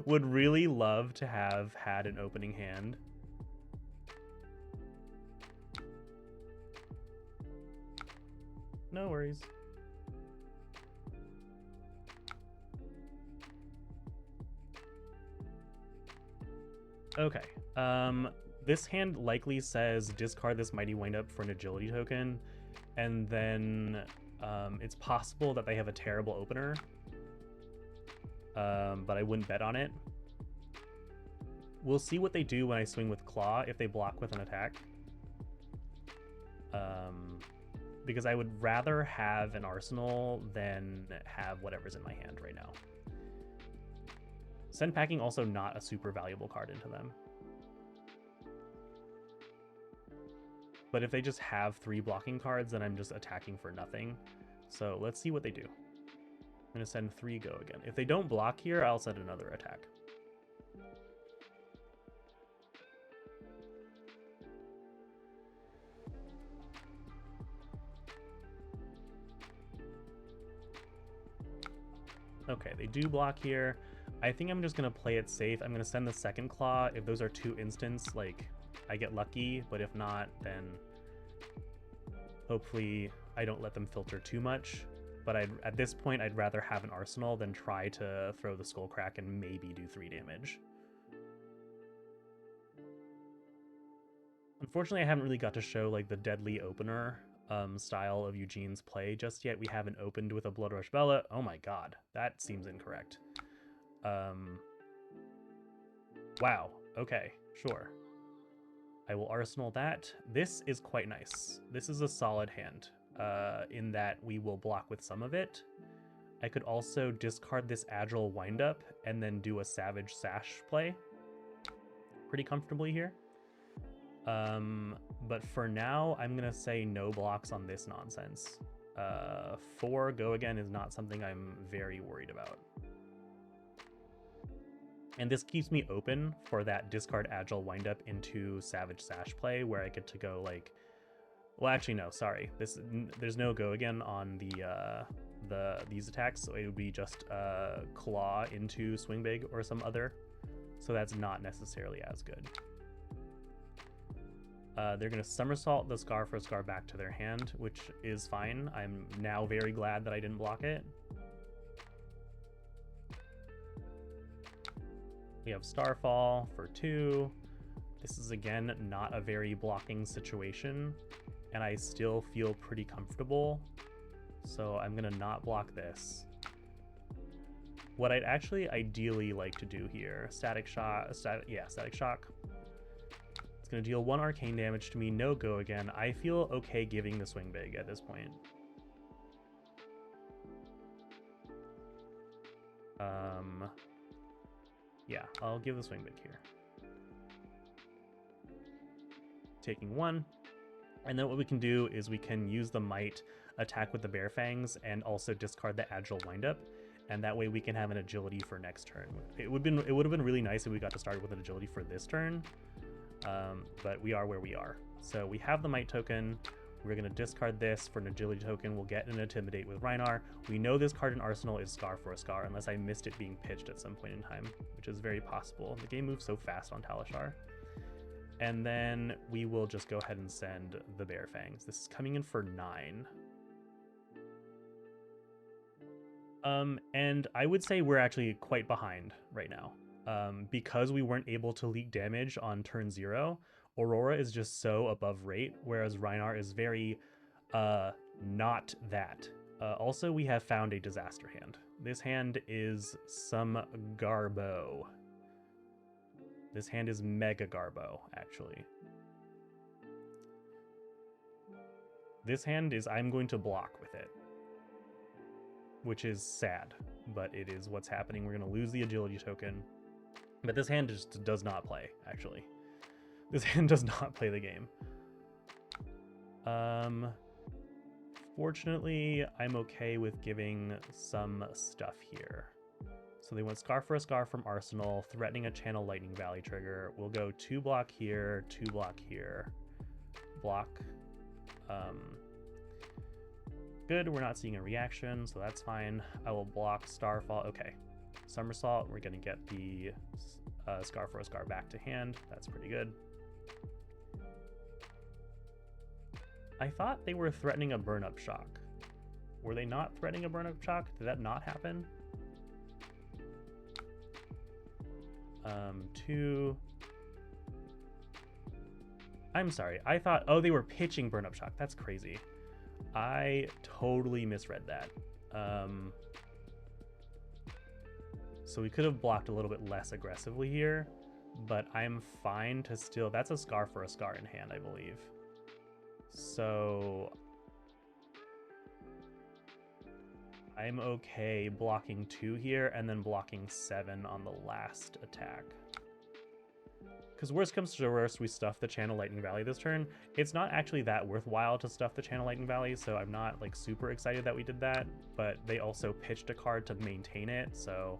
Would really love to have had an opening hand. No worries. Okay. This hand likely says discard this Mighty Windup for an agility token, and then it's possible that they have a terrible opener. But I wouldn't bet on it. We'll see what they do when I swing with Claw, if they block with an attack. Because I would rather have an Arsenal than have whatever's in my hand right now. Send Packing also not a super valuable card into them. But if they just have 3 blocking cards, then I'm just attacking for nothing. So let's see what they do. I'm going to send 3 go again. If they don't block here, I'll send another attack. Okay, they do block here. I think I'm just going to play it safe. I'm going to send the second Claw. If those are 2 instants, like, I get lucky. But if not, then hopefully I don't let them filter too much. But at this point, I'd rather have an Arsenal than try to throw the Skullcrack and maybe do 3 damage. Unfortunately, I haven't really got to show like the deadly opener style of Eugene's play just yet. We haven't opened with a Bloodrush Bella. Oh my god, that seems incorrect. Wow, okay, sure. I will Arsenal that. This is quite nice. This is a solid hand. In that we will block with some of it. I could also discard this Agile Windup and then do a Savage Sash play pretty comfortably here. But for now, I'm gonna say no blocks on this nonsense. 4 go again is not something I'm very worried about. And this keeps me open for that discard agile windup into Savage Sash play where I get to go like, well, actually no, sorry. There's no go again on these attacks, so it would be just claw into Swing Big or some other. So that's not necessarily as good. They're going to somersault the Scar for a Scar back to their hand, which is fine. I'm now very glad that I didn't block it. We have Starfall for 2. This is, again, not a very blocking situation, and I still feel pretty comfortable. So I'm going to not block this. What I'd actually ideally like to do here, Static Shock. It's going to deal 1 arcane damage to me, no go again. I feel okay giving the Swing Big at this point. Yeah, I'll give the Swing Big here. Taking 1. And then what we can do is we can use the Might, attack with the Bear Fangs, and also discard the Agile Windup. And that way we can have an agility for next turn. It would have been really nice if we got to start with an agility for this turn. But we are where we are. So we have the Might token. We're going to discard this for an agility token. We'll get an Intimidate with Rhinar. We know this card in Arsenal is Scar for a Scar, unless I missed it being pitched at some point in time, which is very possible. The game moves so fast on Talishar. And then we will just go ahead and send the Bear Fangs. This is coming in for 9. And I would say we're actually quite behind right now. Because we weren't able to leak damage on turn 0, Aurora is just so above rate, whereas Rhinar is very not that. Also, we have found a disaster hand. This hand is some garbo. This hand is mega garbo, actually. This hand is I'm going to block with it, which is sad, but it is what's happening. We're going to lose the agility token. But this hand just does not play, actually. This hand does not play the game. Fortunately, I'm okay with giving some stuff here. So they went Scar for a Scar from Arsenal, threatening a Channel Lightning Valley trigger. We'll go 2 block here, 2 block here, block. Good, we're not seeing a reaction, so that's fine. I will block Starfall. Okay. Somersault, we're going to get the Scar for a Scar back to hand. That's pretty good. I thought they were threatening a burn-up shock. Were they not threatening a burn-up shock? Did that not happen? 2. I'm sorry. I thought, oh, they were pitching burn-up shock. That's crazy. I totally misread that. So we could have blocked a little bit less aggressively here, but I'm fine to still... That's a Scar for a Scar in hand, I believe. So I'm okay blocking 2 here and then blocking 7 on the last attack. Because worst comes to worst, we stuff the Channel Lightning Valley this turn. It's not actually that worthwhile to stuff the Channel Lightning Valley, so I'm not like super excited that we did that, but they also pitched a card to maintain it, so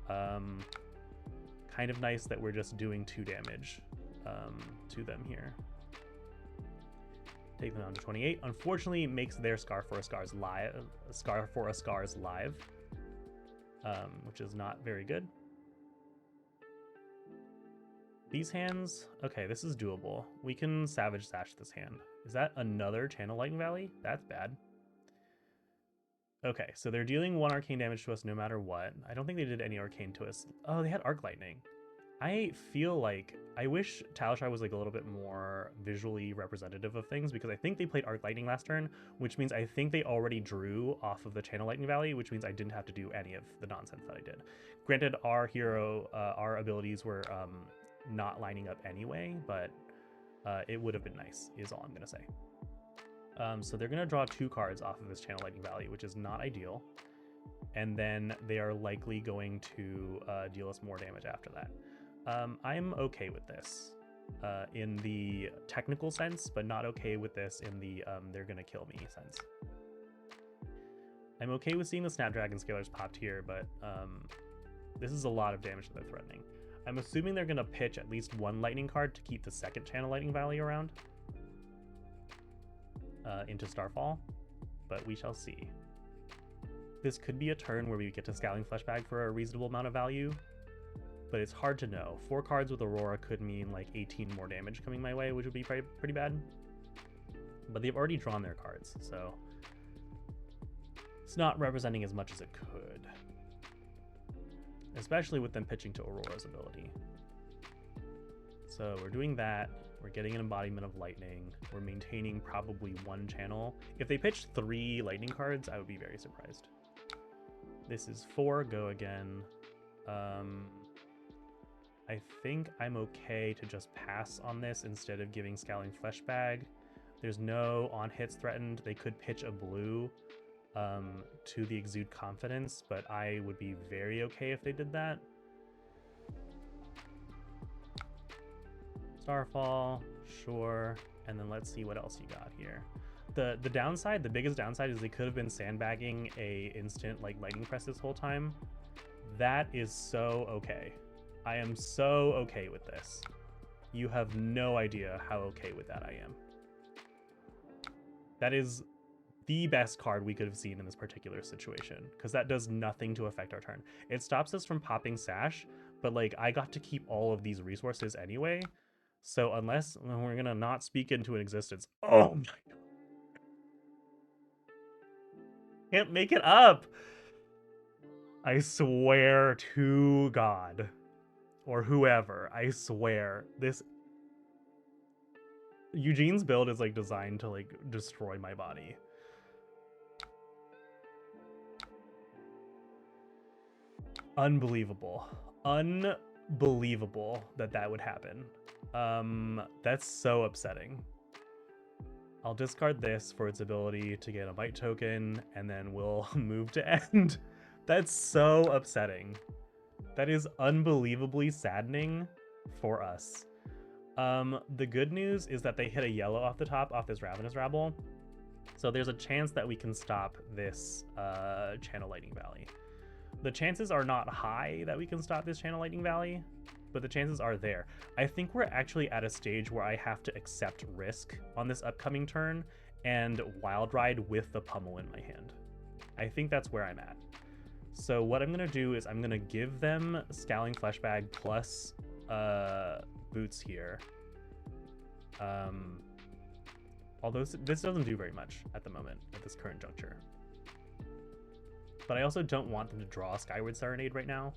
kind of nice that we're just doing 2 damage to them here. Take them down to 28. Unfortunately, it makes their Scar for a Scars live, which is not very good. These hands, okay, this is doable. We can Savage Sash this hand. Is that another Channel Lightning Valley? That's bad. Okay, so they're dealing 1 arcane damage to us no matter what. I don't think they did any arcane to us. Oh, they had Arc Lightning. I feel like, I wish Talishar was like a little bit more visually representative of things, because I think they played Arc Lightning last turn, which means I think they already drew off of the Channel Lightning Valley, which means I didn't have to do any of the nonsense that I did. Granted, our hero, our abilities were not lining up anyway, but it would have been nice, is all I'm going to say. So they're going to draw 2 cards off of this Channel Lightning Valley, which is not ideal. And then they are likely going to deal us more damage after that. I'm okay with this. in the technical sense, but not okay with this in the they're gonna kill me sense. I'm okay with seeing the Snapdragon Scalers popped here, but this is a lot of damage that they're threatening. I'm assuming they're gonna pitch at least one lightning card to keep the second channel Lightning Valley around into Starfall, but we shall see. This could be a turn where we get to Scowling Fleshbag for a reasonable amount of value, but it's hard to know. 4 cards with Aurora could mean like 18 more damage coming my way, which would be pretty bad. But they've already drawn their cards, so it's not representing as much as it could. Especially with them pitching to Aurora's ability. So we're doing that. We're getting an embodiment of lightning. We're maintaining probably 1 channel. If they pitched 3 lightning cards, I would be very surprised. This is 4, go again. I think I'm okay to just pass on this instead of giving Scowling Fleshbag. There's no on hits threatened. They could pitch a blue to the Exude Confidence, but I would be very okay if they did that. Starfall, sure. And then let's see what else you got here. The downside, the biggest downside is they could have been sandbagging a instant like Lightning Press this whole time. That is so okay. I am so okay with this. You have no idea how okay with that I am. That is the best card we could have seen in this particular situation, because that does nothing to affect our turn. It stops us from popping Sash, but like I got to keep all of these resources anyway. So unless we're gonna not speak into an existence. Oh my god. Can't make it up. I swear to God. Or whoever, I swear. This Eugene's build is like designed to like destroy my body. Unbelievable. Unbelievable that that would happen. That's so upsetting. I'll discard this for its ability to get a bite token, and then we'll move to end. That's so upsetting. That is unbelievably saddening for us. The good news is that they hit a yellow off the top off this Ravenous Rabble. So there's a chance that we can stop this Channel Lightning Valley. The chances are not high that we can stop this Channel Lightning Valley, but the chances are there. I think we're actually at a stage where I have to accept risk on this upcoming turn and Wild Ride with the Pummel in my hand. I think that's where I'm at. So what I'm going to do is I'm going to give them Scowling Fleshbag plus Boots here. Although this doesn't do very much at the moment, at this current juncture. But I also don't want them to draw Skyward Serenade right now.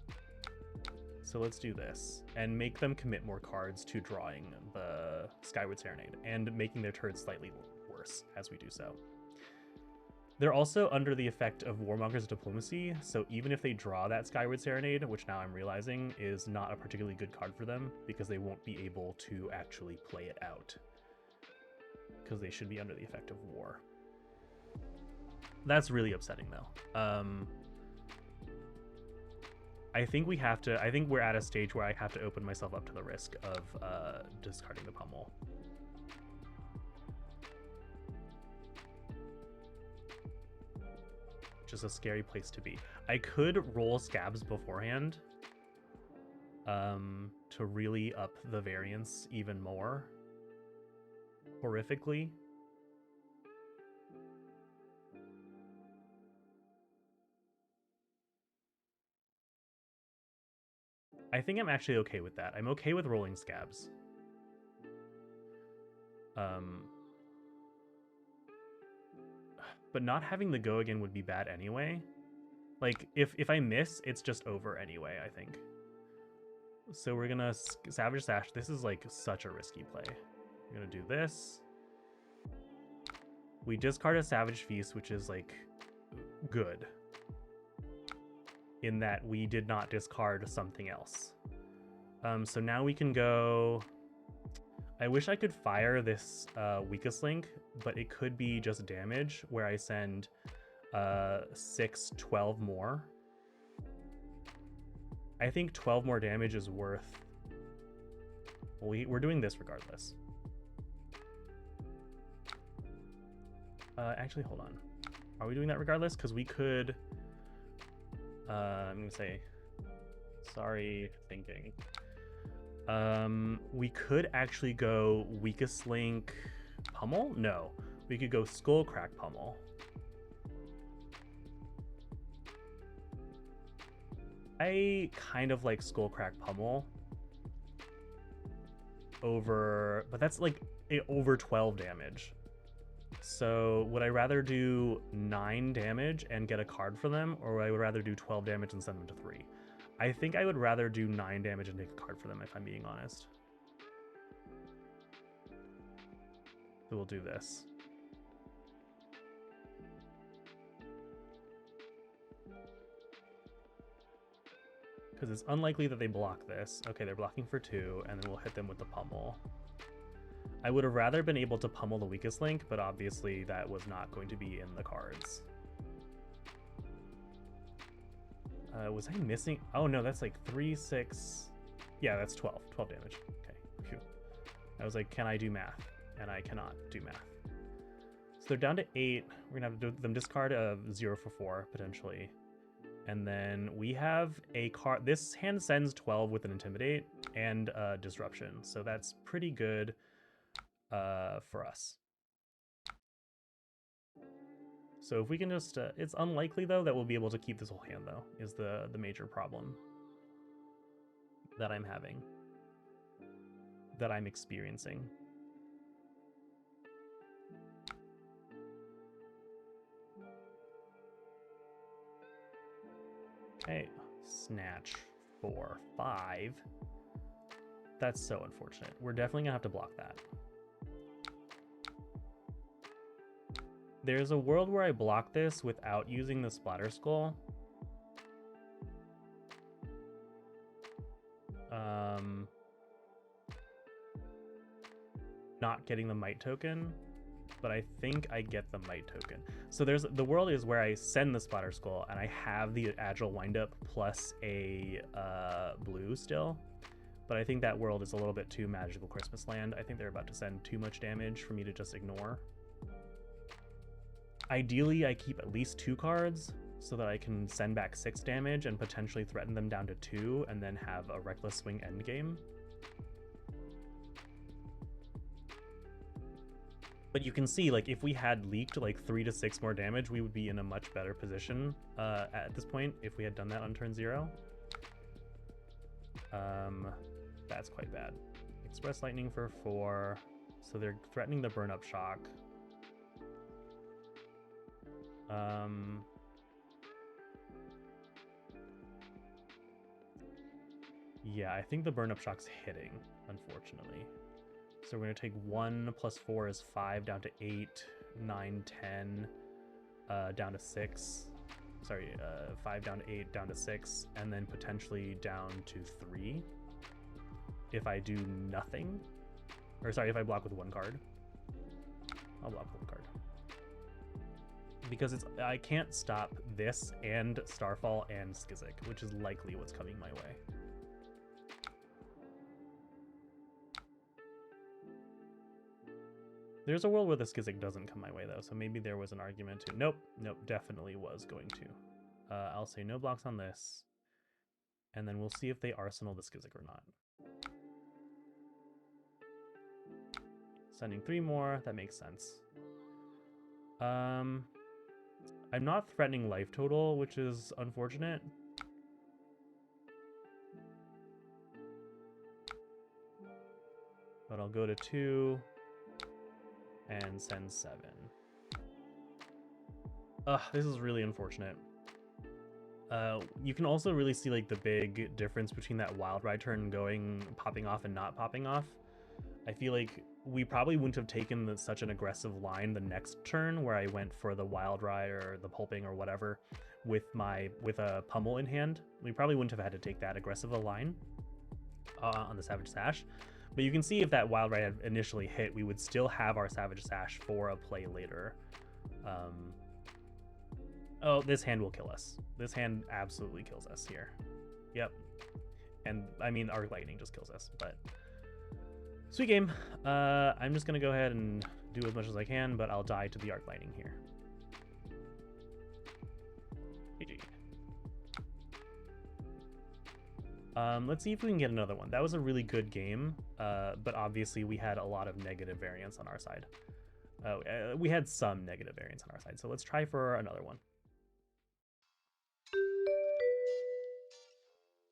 So let's do this and make them commit more cards to drawing the Skyward Serenade and making their turns slightly worse as we do so. They're also under the effect of Warmonger's Diplomacy, so even if they draw that Skyward Serenade, which now I'm realizing is not a particularly good card for them because they won't be able to actually play it out. Because they should be under the effect of War. That's really upsetting though. I think we have to, I think we're at a stage where I have to open myself up to the risk of discarding the Pummel. Which is a scary place to be. I could roll Scabs beforehand to really up the variance even more horrifically. I think I'm actually okay with that. I'm okay with rolling Scabs. But not having the go again would be bad anyway. Like, if I miss, it's just over anyway, I think. So we're gonna Savage Sash. This is like such a risky play. We're gonna do this. We discard a Savage Feast, which is like good. In that we did not discard something else. So now we can go... I wish I could fire this Weakest Link, but it could be just damage, where I send 6, 12 more. I think 12 more damage is worth We're doing this regardless. Actually, hold on. Are we doing that regardless? Because we could... I'm going to say... Sorry, thinking. We could actually go weakest link pummel? No. We could go skull crack pummel. I kind of like skull crack pummel over... But that's like over 12 damage. So would I rather do 9 damage and get a card for them, or I would rather do 12 damage and send them to 3? I think I would rather do 9 damage and take a card for them, if I'm being honest. So we'll do this. Because it's unlikely that they block this. Okay, they're blocking for 2, and then we'll hit them with the pummel. I would have rather been able to pummel the weakest link, but obviously that was not going to be in the cards. Was I missing? Oh no, that's like 3, 6. Yeah, that's 12. 12 damage. Okay, phew. I was like, can I do math? And I cannot do math. So they're down to 8. We're gonna have to do them discard a 0 for 4, potentially. And then we have a card. This hand sends 12 with an Intimidate and Disruption. So that's pretty good. For us. So if we can just, it's unlikely though that we'll be able to keep this whole hand though, is the major problem that I'm having, that I'm experiencing. Okay, snatch 4, 5. That's so unfortunate. We're definitely gonna have to block that. There's a world where I block this without using the Splatter Skull. Not getting the Might token, but I think I get the Might token. So there's the world is where I send the Splatter Skull and I have the Agile Windup plus a blue still. But I think that world is a little bit too Magical Christmas Land. I think they're about to send too much damage for me to just ignore. Ideally, I keep at least 2 cards so that I can send back 6 damage and potentially threaten them down to 2 and then have a Reckless Swing endgame. But you can see, like, if we had leaked like 3 to 6 more damage, we would be in a much better position at this point if we had done that on turn 0. That's quite bad. Express Lightning for 4, so they're threatening the Burn Up Shock. Yeah, I think the Burn Up Shock's hitting, unfortunately. So we're going to take 1 plus 4 is 5 down to 8, 9, 10, down to 6. Sorry, 5 down to 8, down to 6, and then potentially down to 3 if I do nothing. Or sorry, if I block with 1 card. I'll block with 1 card. Because I can't stop this and Starfall and Skizik, which is likely what's coming my way. There's a world where the Skizik doesn't come my way though, so maybe there was an argument to... Nope, definitely was going to. I'll say no blocks on this, and then we'll see if they arsenal the Skizik or not. Sending 3 more, that makes sense. I'm not threatening life total, which is unfortunate. But I'll go to 2 and send 7. This is really unfortunate. You can also really see like the big difference between that Wild Ride turn popping off and not popping off. I feel like we probably wouldn't have taken such an aggressive line the next turn where I went for the Wild Ride or the Pulping or whatever with a Pummel in hand. We probably wouldn't have had to take that aggressive a line on the Savage Sash. But you can see if that Wild Ride had initially hit, we would still have our Savage Sash for a play later. Oh, this hand will kill us. This hand absolutely kills us here. Yep. And I mean, Arc Lightning just kills us, but Sweet game. I'm just gonna go ahead and do as much as I can, but I'll die to the Arc Lightning here. GG. Let's see if we can get another one. That was a really good game, but obviously we had a lot of negative variance on our side. We had some negative variance on our side, so let's try for another one.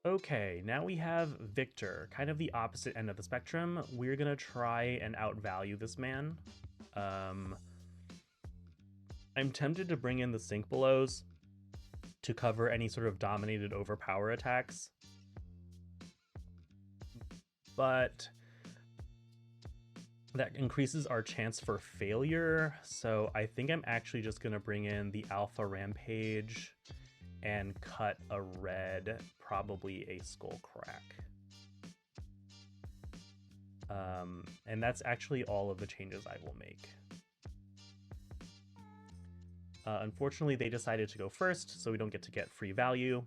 Okay, now we have Victor, kind of the opposite end of the spectrum. We're gonna try and outvalue this man. I'm tempted to bring in the Sink Belows to cover any sort of dominated overpower attacks, but that increases our chance for failure. So I think I'm actually just gonna bring in the Alpha Rampage and cut a red, probably a Skull Crack. And that's actually all of the changes I will make. Unfortunately, they decided to go first, so we don't get free value.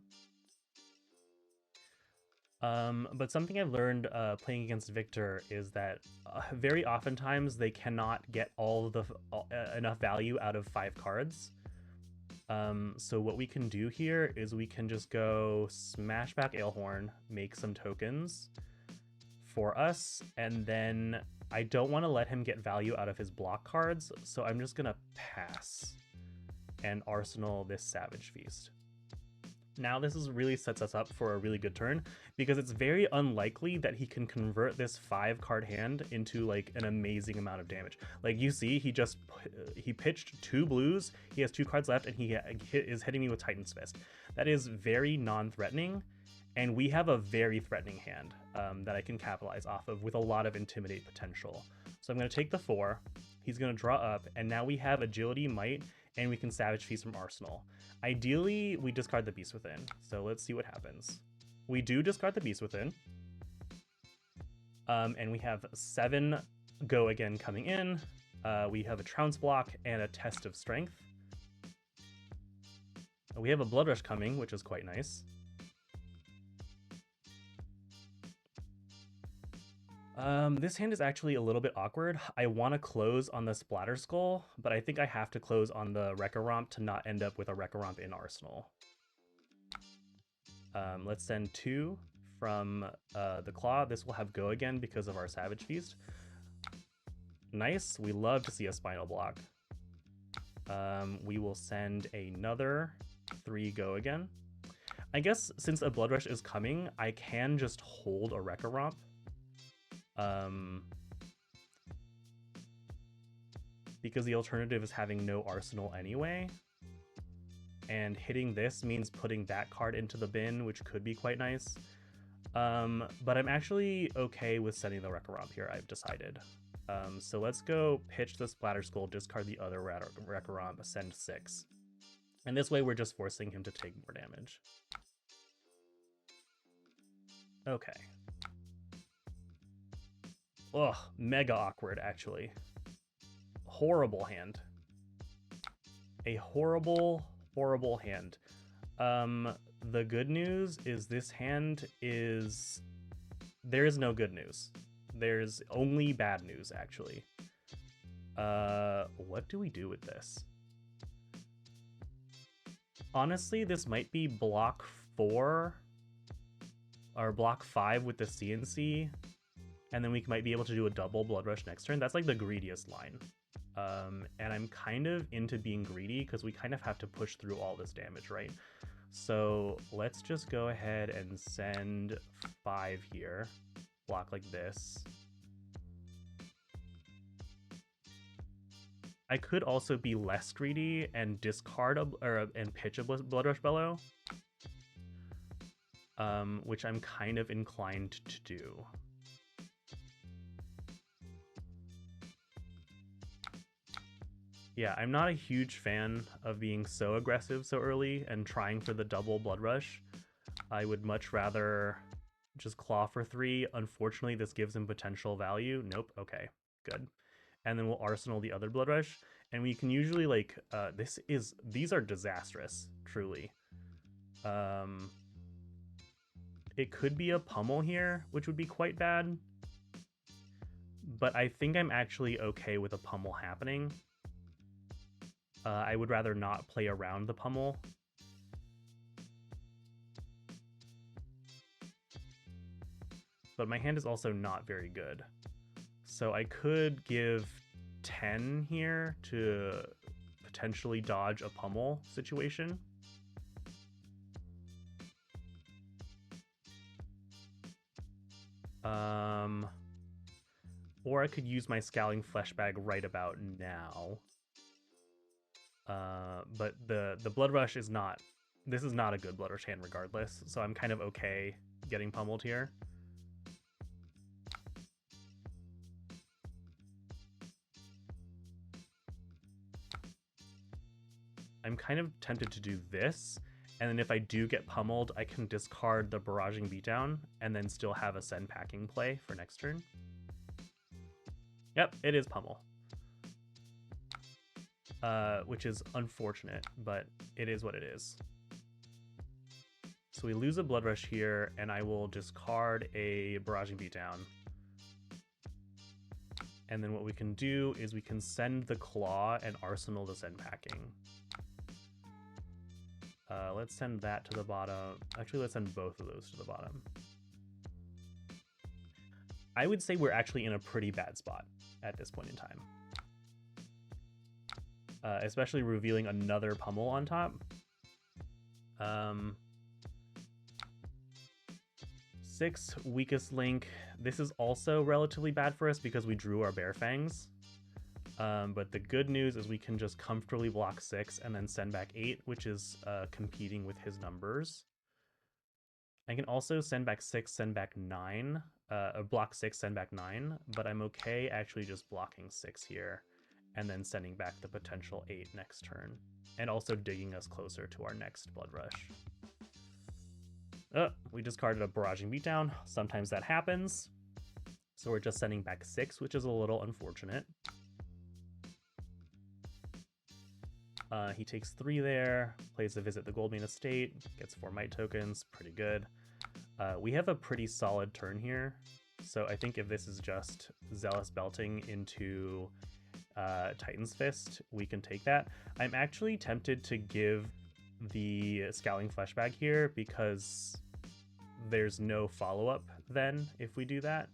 But something I've learned playing against Victor is that very oftentimes they cannot get enough value out of 5 cards. So what we can do here is we can just go smash back Ailhorn, make some tokens for us, and then I don't want to let him get value out of his block cards, so I'm just gonna pass and arsenal this Savage Feast. Now this really sets us up for a really good turn, because it's very unlikely that he can convert this 5-card hand into like an amazing amount of damage. Like you see, he pitched 2 blues, he has 2 cards left, and he is hitting me with Titan's Fist. That is very non-threatening, and we have a very threatening hand that I can capitalize off of with a lot of Intimidate potential. So I'm going to take the 4, he's going to draw up, and now we have Agility, Might, and we can Savage Feast from Arsenal. Ideally, we discard the Beast Within, so let's see what happens. We do discard the Beast Within, and we have 7 Go Again coming in. We have a Trounce block and a Test of Strength. We have a Blood Rush coming, which is quite nice. This hand is actually a little bit awkward. I want to close on the Splatter Skull, but I think I have to close on the Wreck-A-Romp to not end up with a Wreck-A-Romp in Arsenal. Let's send 2 from the Claw. This will have Go Again because of our Savage Feast. Nice. We love to see a Spinal Block. We will send another 3 Go Again. I guess since a Blood Rush is coming, I can just hold a Wreck-A-Romp. Because the alternative is having no arsenal anyway, and hitting this means putting that card into the bin, which could be quite nice. But I'm actually okay with sending the Wreck-A-Romp here, I've decided. So let's go pitch the Splatter Skull, discard the other Wreck-A-Romp, send 6. And this way we're just forcing him to take more damage. Okay. Ugh, mega awkward, actually. Horrible hand. A horrible, horrible hand. The good news is this hand is... There is no good news. There's only bad news, actually. What do we do with this? Honestly, this might be block 4 or block 5 with the CNC. And then we might be able to do a double Blood Rush next turn. That's like the greediest line. And I'm kind of into being greedy because we kind of have to push through all this damage, right? So let's just go ahead and send 5 here. Block like this. I could also be less greedy and discard and pitch a Blood Rush Bellow. Which I'm kind of inclined to do. Yeah, I'm not a huge fan of being so aggressive so early and trying for the double Blood Rush. I would much rather just claw for 3. Unfortunately, this gives him potential value. Nope. Okay, good. And then we'll arsenal the other Blood Rush. And we can usually like, these are disastrous, truly. It could be a pummel here, which would be quite bad. but I think I'm actually okay with a pummel happening. I would rather not play around the pummel. But my hand is also not very good. So I could give 10 here to potentially dodge a pummel situation. Or I could use my Scowling Fleshbag right about now. But the Blood Rush is not... This is not a good Blood Rush hand regardless, so I'm kind of okay getting pummeled here. I'm kind of tempted to do this, and then if I do get pummeled, I can discard the Barraging Beatdown and then still have a Send Packing play for next turn. Yep, it is pummel. Which is unfortunate, but it is what it is. So we lose a Blood Rush here, and I will discard a Barraging Beatdown. And then what we can do is we can send the Claw and Arsenal the Send Packing. Let's send that to the bottom. Actually, let's send both of those to the bottom. I would say we're actually in a pretty bad spot at this point in time. Especially revealing another pummel on top. 6, weakest link. This is also relatively bad for us because we drew our Bear Fangs. But the good news is we can just comfortably block 6 and then send back 8, which is competing with his numbers. I can also send back 6, send back 9, block 6, send back 9, but I'm okay actually just blocking 6 here and then sending back the potential 8 next turn, and also digging us closer to our next Blood Rush. We discarded a Barraging Beatdown. Sometimes that happens. So we're just sending back 6, which is a little unfortunate. He takes 3 there, plays a Visit the Goldmane Estate, gets 4 Might tokens, pretty good. We have a pretty solid turn here, so I think if this is just Zealous Belting into Titan's Fist, we can take that. I'm actually tempted to give the Scowling Fleshbag here because there's no follow-up then if we do that.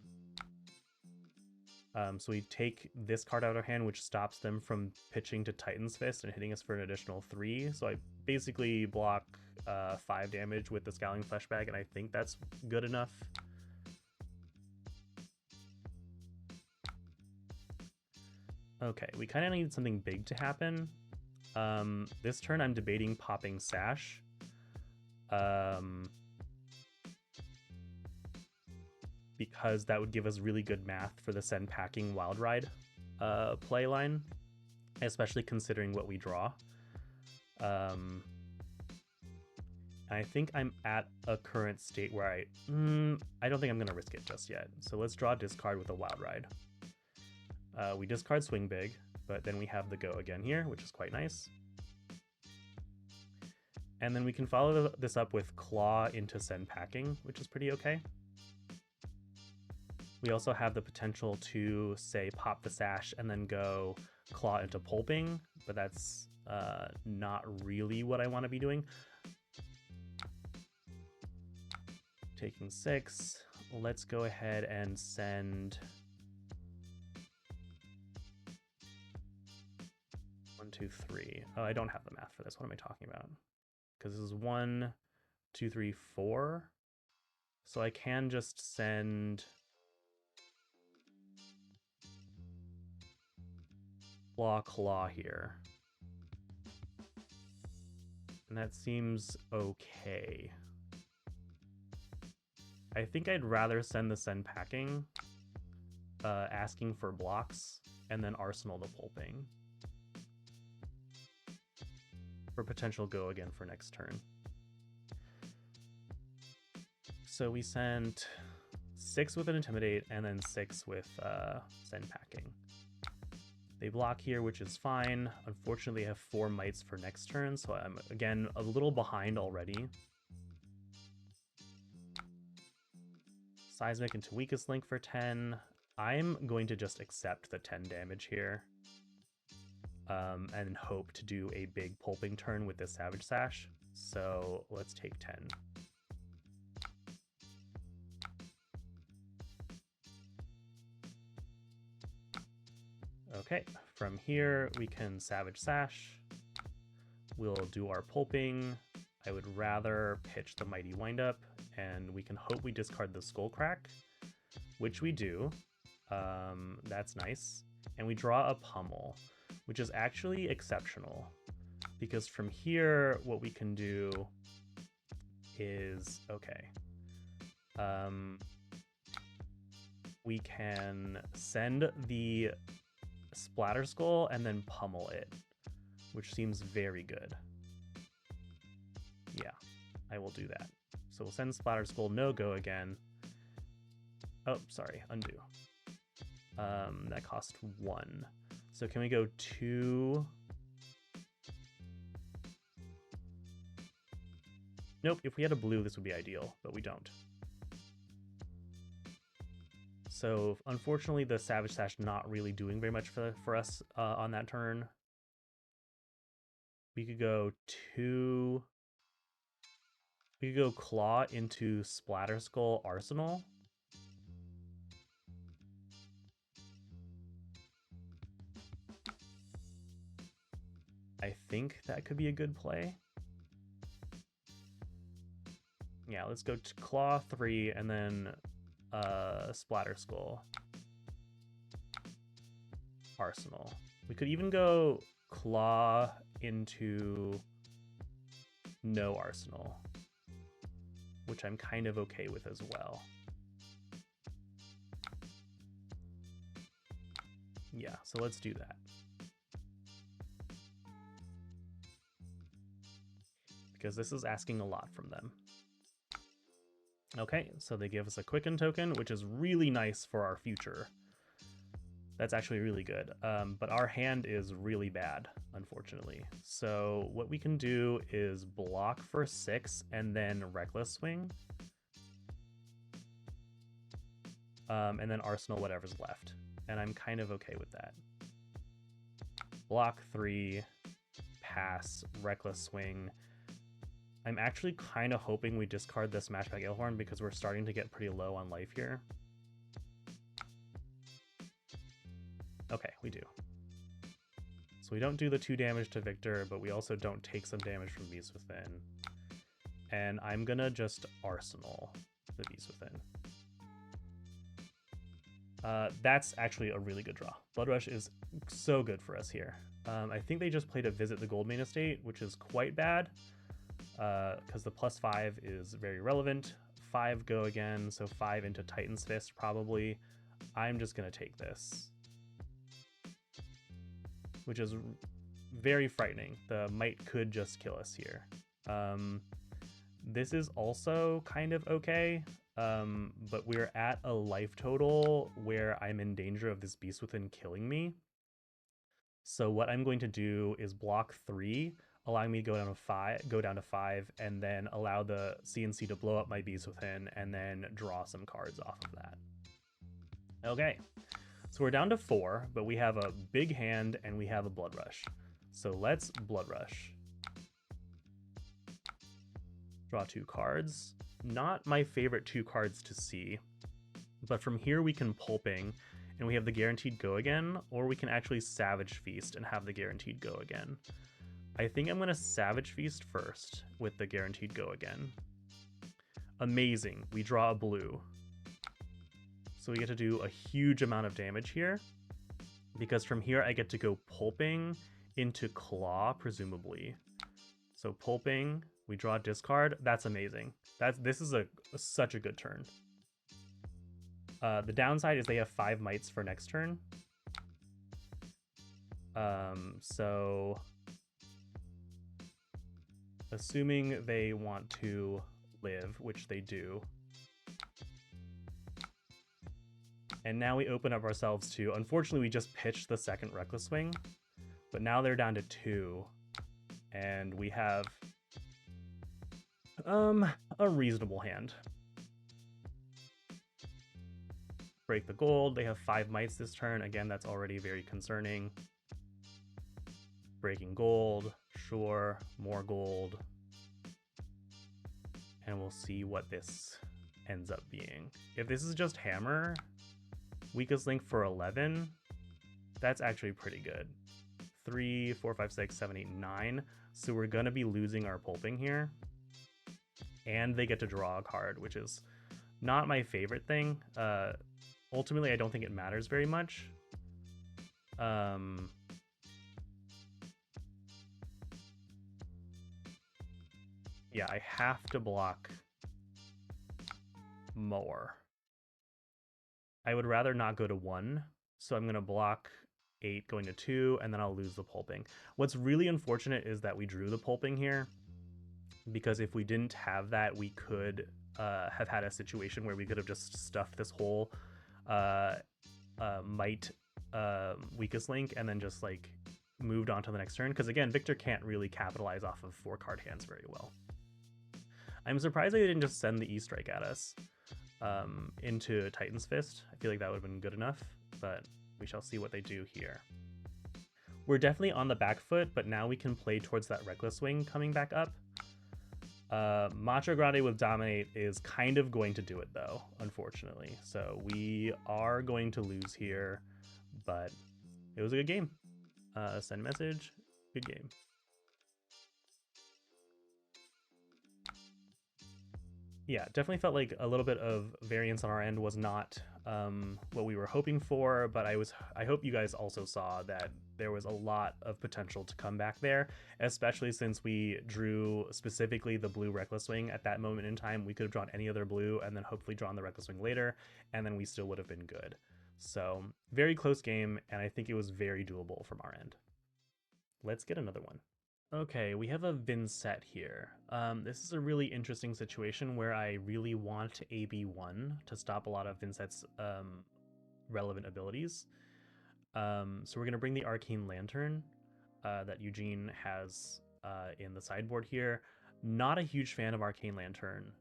So we take this card out of our hand, which stops them from pitching to Titan's Fist and hitting us for an additional 3. So I basically block 5 damage with the Scowling Fleshbag, and I think that's good enough. Okay, we kind of need something big to happen. This turn I'm debating popping Sash. Because that would give us really good math for the Send Packing Wild Ride play line, especially considering what we draw. I think I'm at a current state where I don't think I'm going to risk it just yet. So let's draw discard with a Wild Ride. We discard Swing Big, but then we have the go again here, which is quite nice. And then we can follow this up with Claw into Send Packing, which is pretty okay. We also have the potential to, say, pop the Sash and then go Claw into Pulping, but that's not really what I want to be doing. Taking 6, let's go ahead and send 1, 2, 3. Oh, I don't have the math for this. What am I talking about? Because this is 1, 2, 3, 4. So I can just send Claw here. And that seems okay. I think I'd rather send the Send Packing, asking for blocks, and then Arsenal the Pulping for potential go again for next turn. So we sent 6 with an Intimidate and then 6 with Send Packing. They block here, which is fine. Unfortunately, I have 4 mites for next turn, so I'm, again, a little behind already. Seismic into Weakest Link for 10. I'm going to just accept the 10 damage here. And hope to do a big pulping turn with this Savage Sash. So let's take 10. Okay, from here we can Savage Sash. We'll do our pulping. I would rather pitch the Mighty Windup, and we can hope we discard the Skull Crack, which we do. That's nice. And we draw a Pummel, which is actually exceptional, because from here what we can do is, okay, we can send the Splatter Skull and then pummel it, which seems very good. Yeah, I will do that. So we'll send Splatter Skull, no go again. Oh, sorry, undo. That cost 1. So can we go 2? Nope, if we had a blue, this would be ideal, but we don't. So unfortunately, the Savage Sash not really doing very much for us on that turn. We could go 2. We could go Claw into Splatter Skull Arsenal. I think that could be a good play. Yeah, let's go to Claw 3 and then Splatter Skull Arsenal. We could even go Claw into no Arsenal, which I'm kind of okay with as well. Yeah, so let's do that. Because this is asking a lot from them. Okay, so they give us a Quicken token, which is really nice for our future. That's actually really good. But our hand is really bad, unfortunately. So what we can do is block for 6 and then Reckless Swing. And then Arsenal whatever's left. And I'm kind of okay with that. Block 3, pass, Reckless Swing. I'm actually kind of hoping we discard the Smashback Ailhorn because we're starting to get pretty low on life here. Okay, we do. So we don't do the 2 damage to Victor, but we also don't take some damage from Beast Within. And I'm gonna just Arsenal the Beast Within. That's actually a really good draw. Blood Rush is so good for us here. I think they just played a Visit the Goldmane Estate, which is quite bad. Because the +5 is very relevant. 5 go again, so 5 into Titan's Fist probably. I'm just going to take this, which is very frightening. The Might could just kill us here. This is also kind of okay, but we're at a life total where I'm in danger of this Beast Within killing me. So what I'm going to do is block 3, allowing me to go down to 5, and then allow the CNC to blow up my Beast Within, and then draw some cards off of that. Okay, so we're down to 4, but we have a big hand and we have a Blood Rush. So let's Blood Rush. Draw 2 cards. Not my favorite 2 cards to see, but from here we can Pulping, and we have the guaranteed go again, or we can actually Savage Feast and have the guaranteed go again. I think I'm going to Savage Feast first with the guaranteed go again. Amazing. We draw a blue. So we get to do a huge amount of damage here, because from here I get to go Pulping into Claw, presumably. So Pulping, we draw a discard. That's amazing. This is such a good turn. The downside is they have 5 mites for next turn. So assuming they want to live, which they do. And now we open up ourselves to, unfortunately we just pitched the second Reckless Swing, but now they're down to 2. And we have a reasonable hand. break the gold. They have 5 mites this turn. Again, that's already very concerning. Breaking gold, sure, more gold. And we'll see what this ends up being. If this is just hammer, weakest link for 11, that's actually pretty good. 3, 4, 5, 6, 7, 8, 9. So we're gonna be losing our pulping here. And they get to draw a card, which is not my favorite thing. Ultimately, I don't think it matters very much. Yeah, I have to block more. I would rather not go to 1, so I'm going to block 8 going to 2, and then I'll lose the pulping. What's really unfortunate is that we drew the pulping here, because if we didn't have that, we could have had a situation where we could have just stuffed this whole might weakest link and then just like moved on to the next turn, because again, Victor can't really capitalize off of 4-card hands very well. I'm surprised they didn't just send the E-Strike at us into Titan's Fist. I feel like that would have been good enough, but we shall see what they do here. We're definitely on the back foot, but now we can play towards that Reckless Swing coming back up. Macho Grande with Dominate is kind of going to do it though, unfortunately. So we are going to lose here, but it was a good game. Send message, good game. Yeah, definitely felt like a little bit of variance on our end was not what we were hoping for, but I hope you guys also saw that there was a lot of potential to come back there, especially since we drew specifically the blue Reckless Swing at that moment in time. We could have drawn any other blue and then hopefully drawn the Reckless Swing later, and then we still would have been good. So very close game, and I think it was very doable from our end. Let's get another one. Okay, we have a Vynnsett here. This is a really interesting situation where I really want AB1 to stop a lot of Vynssett's relevant abilities. So we're going to bring the Arcane Lantern that Eugene has in the sideboard here. Not a huge fan of Arcane Lantern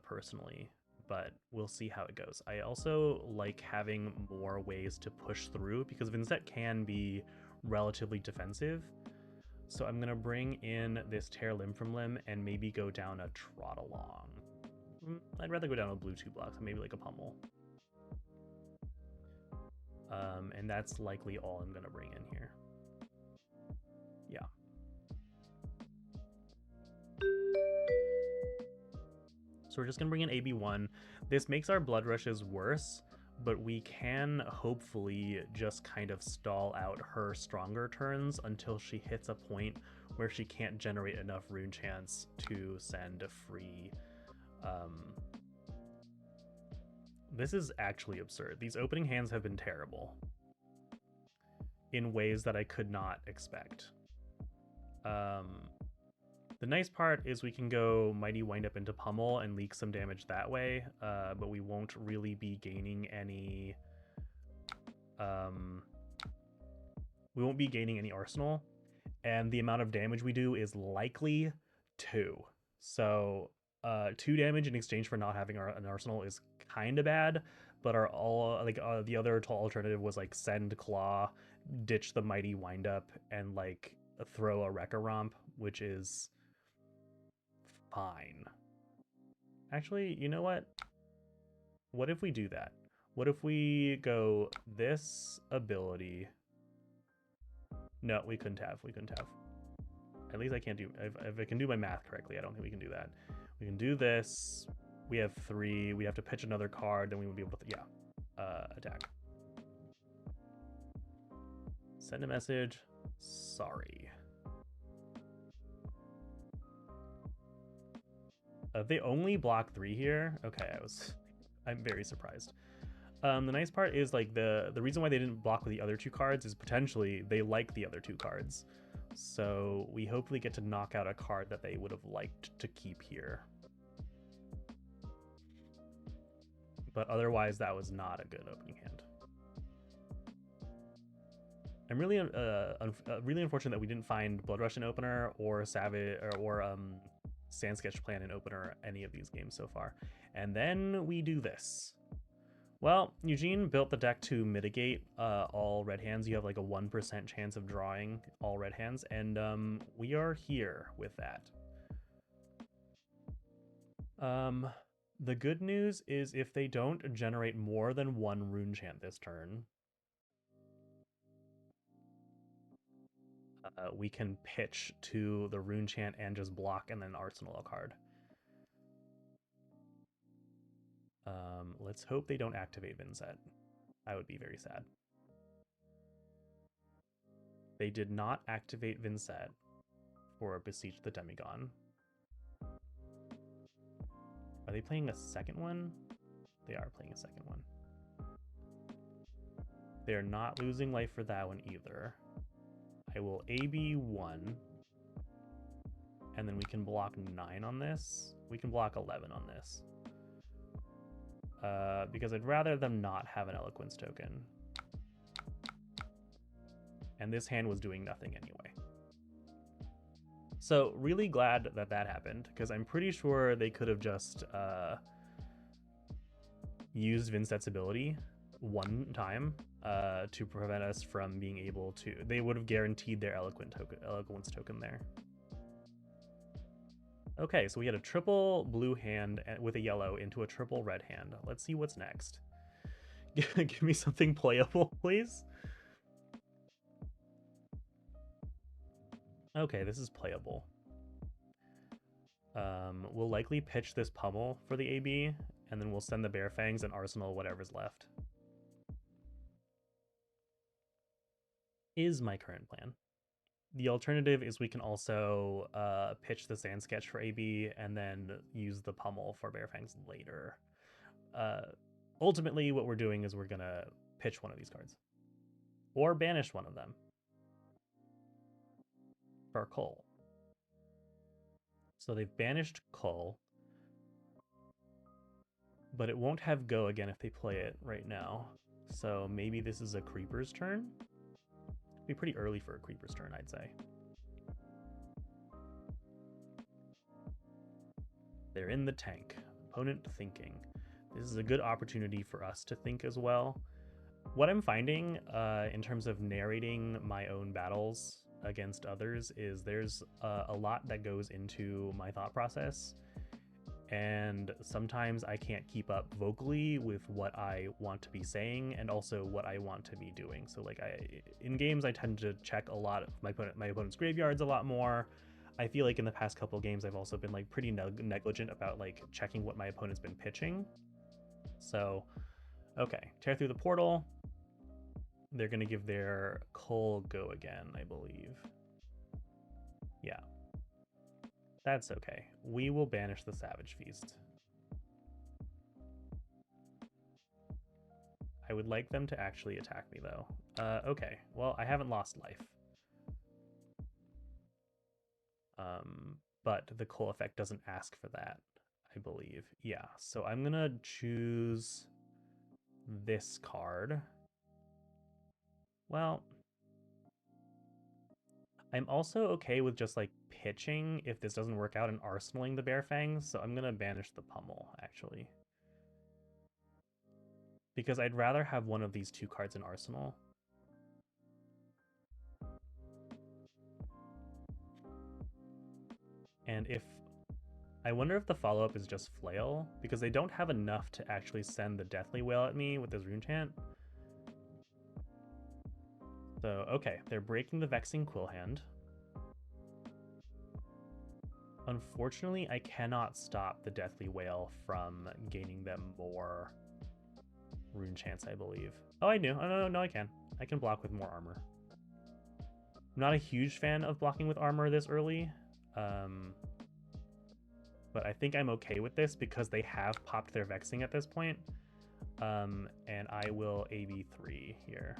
personally, but we'll see how it goes. I also like having more ways to push through because Vynnsett can be relatively defensive. So I'm going to bring in this Tear Limb from Limb and maybe go down a Trot Along. I'd rather go down a blue 2 blocks, maybe like a Pummel. And that's likely all I'm going to bring in here. Yeah. So we're just going to bring in AB1. This makes our Blood Rushes worse, but we can hopefully just kind of stall out her stronger turns until she hits a point where she can't generate enough rune chance to send a free. This is actually absurd. These opening hands have been terrible in ways that I could not expect. The nice part is we can go Mighty Wind Up into Pummel and leak some damage that way, but we won't really be gaining any... we won't be gaining any arsenal, and the amount of damage we do is likely 2. So 2 damage in exchange for not having an arsenal is kind of bad, but the other alternative was like send Claw, ditch the Mighty Wind Up, and like throw a Wrecker Romp, which is fine. Actually, you know what? What if we do that? What if we go this ability? No, we couldn't have. We couldn't have. At least I can't do... If I can do my math correctly, I don't think we can do that. We can do this. We have 3. We have to pitch another card, then we would be able to... Yeah. Attack. Send a message. Sorry. They only block 3 here. Okay, I'm very surprised. The nice part is like the reason why they didn't block with the other 2 cards is potentially they like the other 2 cards. So we hopefully get to knock out a card that they would have liked to keep here. But otherwise, that was not a good opening hand. I'm really really unfortunate that we didn't find Blood Rush in opener or Savage or Sand Sketch Plan in opener any of these games so far. And then we do this. Well, Eugene built the deck to mitigate all red hands. You have like a 1% chance of drawing all red hands, and we are here with that. The good news is if they don't generate more than one rune chant this turn, we can pitch to the rune chant and just block and then arsenal a card. Let's hope they don't activate Vynnsett. I would be very sad. They did not activate Vynnsett for Beseech the Demigod. Are they playing a second one? They are playing a second one. They're not losing life for that one either. I will AB 1. And then we can block 9 on this. We can block 11 on this. Because I'd rather them not have an Eloquence token. And this hand was doing nothing anyway. So really glad that that happened, because I'm pretty sure they could have just used Vynnsett's ability one time to prevent us from being able to... They would have guaranteed their Eloquence token there. Okay, so we had a triple blue hand with a yellow into a triple red hand. Let's see what's next. Give me something playable, please. Okay, this is playable. We'll likely pitch this Pummel for the AB, and then we'll send the Bear Fangs and arsenal whatever's left. Is my current plan. The alternative is we can also pitch the Sand Sketch for AB and then use the Pummel for Bear Fangs later. Ultimately, what we're doing is we're going to pitch one of these cards. Or banish one of them. For Cull. So they've banished Cull. But it won't have Go again if they play it right now. So maybe this is a Creeper's turn? Be pretty early for a Creeper's turn, I'd say. They're in the tank. Opponent thinking. This is a good opportunity for us to think as well. What I'm finding in terms of narrating my own battles against others is there's a lot that goes into my thought process. And sometimes I can't keep up vocally with what I want to be saying and also what I want to be doing. So like in games, I tend to check a lot of my opponent's graveyards a lot more. I feel like in the past couple games, I've also been like pretty negligent about like checking what my opponent's been pitching. So, okay, tear through the portal. They're going to give their Cull Go again, I believe. Yeah. That's okay. We will banish the Savage Feast. I would like them to actually attack me, though. Okay, well, I haven't lost life. But the Cull effect doesn't ask for that, I believe. Yeah, so I'm going to choose this card. Well, I'm also okay with just like pitching if this doesn't work out and arsenaling the Bear Fangs, so I'm gonna banish the Pummel actually. Because I'd rather have one of these two cards in arsenal. And I wonder if the follow-up is just Flail, because they don't have enough to actually send the Deathly Wail at me with this rune chant. So, okay, they're breaking the Vexing Quill Hand. Unfortunately, I cannot stop the Deathly Wail from gaining them more rune chants, I believe. Oh, I knew. Oh, no, I can. I can block with more armor. I'm not a huge fan of blocking with armor this early. But I think I'm okay with this because they have popped their Vexing at this point. And I will AB3 here.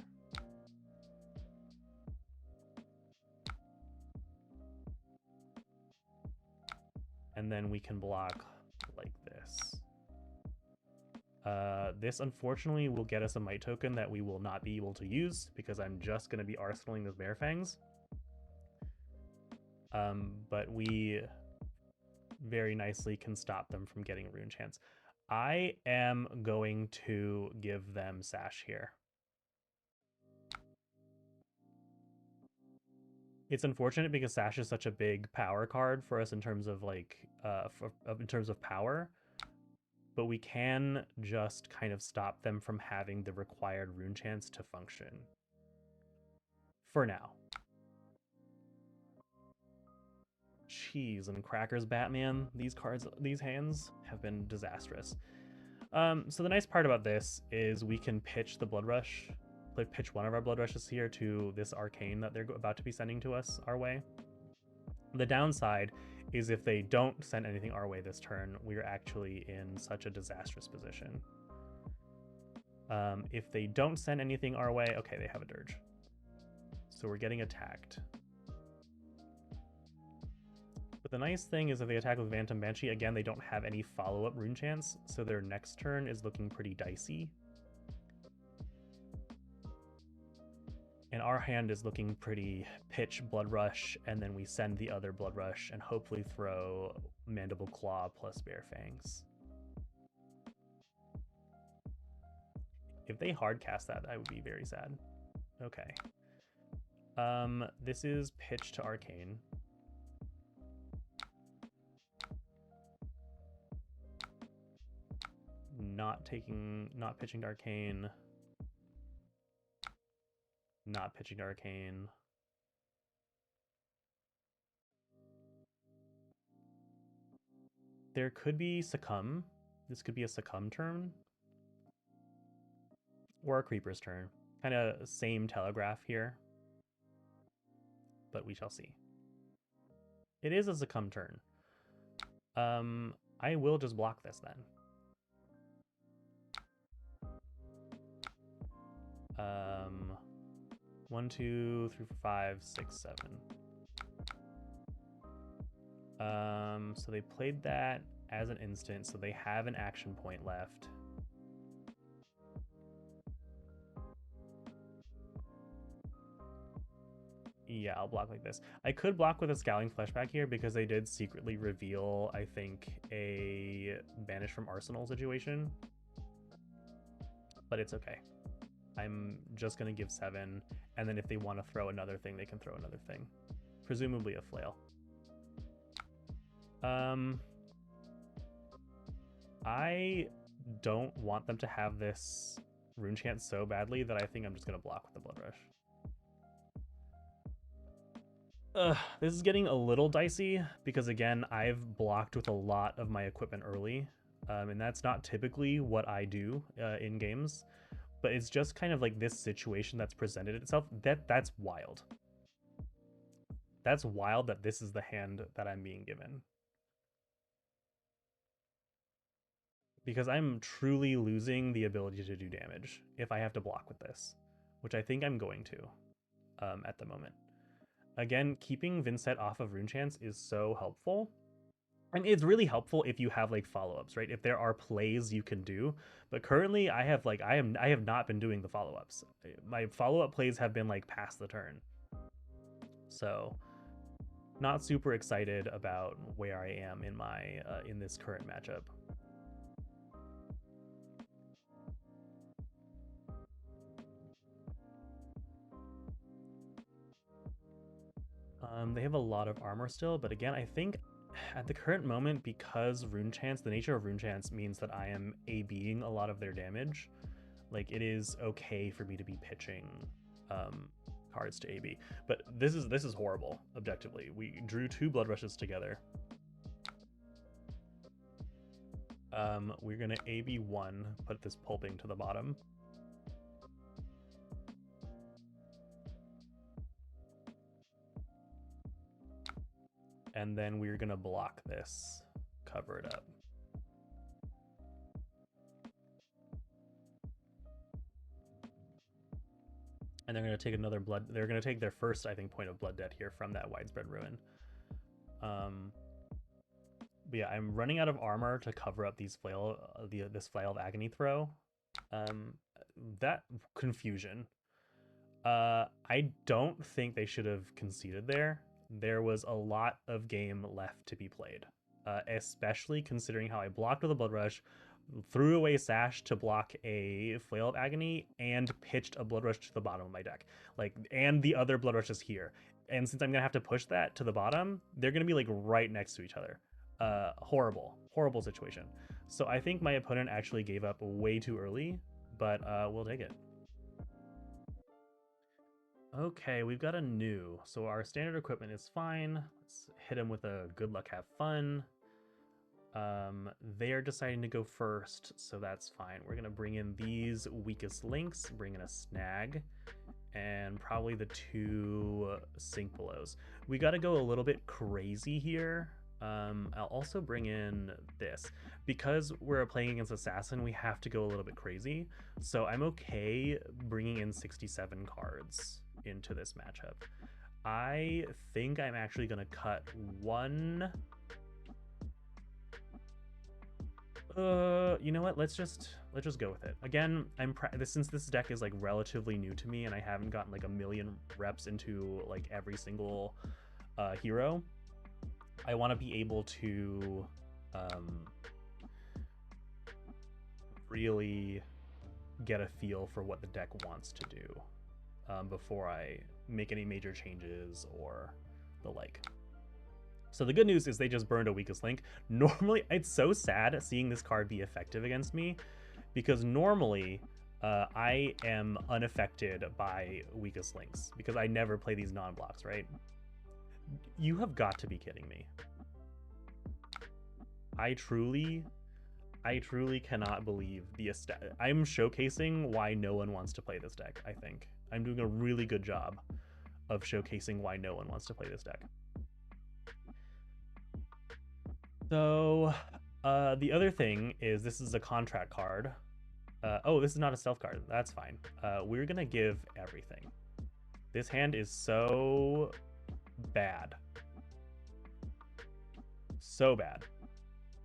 And then we can block like this. This unfortunately will get us a Might token that we will not be able to use because I'm just going to be arsenaling the Bear Fangs. But we very nicely can stop them from getting rune chants. I am going to give them Sash here. It's unfortunate because Sash is such a big power card for us in terms of like, in terms of power, but we can just kind of stop them from having the required rune chance to function. For now. Cheese and crackers, Batman. These cards, these hands have been disastrous. So the nice part about this is we can pitch the Blood Rush, pitch one of our Blood Rushes here to this Arcane that they're about to be sending to us our way. The downside is if they don't send anything our way this turn, we're actually in such a disastrous position. If they don't send anything our way, okay, they have a Dirge. So we're getting attacked. But the nice thing is if they attack with Phantom Banshee, again, they don't have any follow-up rune chance, so their next turn is looking pretty dicey. And our hand is looking pretty pitch Blood Rush, and then we send the other Blood Rush and hopefully throw Mandible Claw plus Bare Fangs. If they hard cast that, I would be very sad. Okay. This is pitch to Arcane. Not pitching to Arcane. Not pitching to Arcane. There could be Succumb. This could be a Succumb turn. Or a Creeper's turn. Kind of same telegraph here. But we shall see. It is a Succumb turn. I will just block this then. 1, 2, 3, 4, 5, 6, 7. So they played that as an instant, so they have an action point left. Yeah, I'll block like this. I could block with a Scowling Fleshback here because they did secretly reveal, I think, a Banish from Arsenal situation. But it's okay. I'm just going to give 7, and then if they want to throw another thing, they can throw another thing. Presumably a flail. I don't want them to have this rune chance so badly that I think I'm just going to block with the Blood Rush. This is getting a little dicey because, again, I've blocked with a lot of my equipment early, and that's not typically what I do in games. But it's just kind of like this situation that's presented itself. That's wild. That's wild that this is the hand that I'm being given. Because I'm truly losing the ability to do damage if I have to block with this, which I think I'm going to at the moment. Again, keeping Vynnsett off of rune chance is so helpful. And it's really helpful if you have like follow-ups, right? If there are plays you can do. But currently I have not been doing the follow-ups. My follow-up plays have been like past the turn. So not super excited about where I am in my in this current matchup. They have a lot of armor still, but again, I think at the current moment, because rune chance, the nature of rune chance means that I am ABing a lot of their damage. Like, it is okay for me to be pitching cards to AB, but this is horrible. Objectively, we drew 2 Blood Rushes together. We're gonna AB 1, put this pulping to the bottom. And then we're gonna block this, cover it up. And they're gonna take another blood. They're gonna take their first, I think, point of blood debt here from that widespread ruin. But yeah, I'm running out of armor to cover up these this flail of agony throw. That confusion. I don't think they should have conceded there. There was a lot of game left to be played, especially considering how I blocked with a Blood Rush, threw away Sash to block a Flail of Agony, and pitched a Blood Rush to the bottom of my deck. Like, and the other Blood Rush is here. And since I'm gonna have to push that to the bottom, they're gonna be like right next to each other. Horrible situation. So I think my opponent actually gave up way too early, but we'll take it. Okay, we've got a new. So our standard equipment is fine. Let's hit him with a good luck, have fun. They are deciding to go first, so that's fine. We're gonna bring in these weakest links, bring in a snag, and probably the 2 sink belows. We got to go a little bit crazy here. I'll also bring in this. Because we're playing against Assassin, we have to go a little bit crazy. So I'm okay bringing in 67 cards into this matchup. I think I'm actually going to cut 1... you know what? Let's just go with it. Again, since this deck is like relatively new to me and I haven't gotten like a million reps into like every single hero, I want to be able to really get a feel for what the deck wants to do before I make any major changes or the like. So the good news is they just burned a weakest link. Normally, it's so sad seeing this card be effective against me, because normally I am unaffected by weakest links because I never play these non-blocks, right? You have got to be kidding me. I truly cannot believe I'm showcasing why no one wants to play this deck, I think. I'm doing a really good job of showcasing why no one wants to play this deck. So the other thing is this is a contract card. Oh, this is not a stealth card. That's fine. We're going to give everything. This hand is so bad. So bad.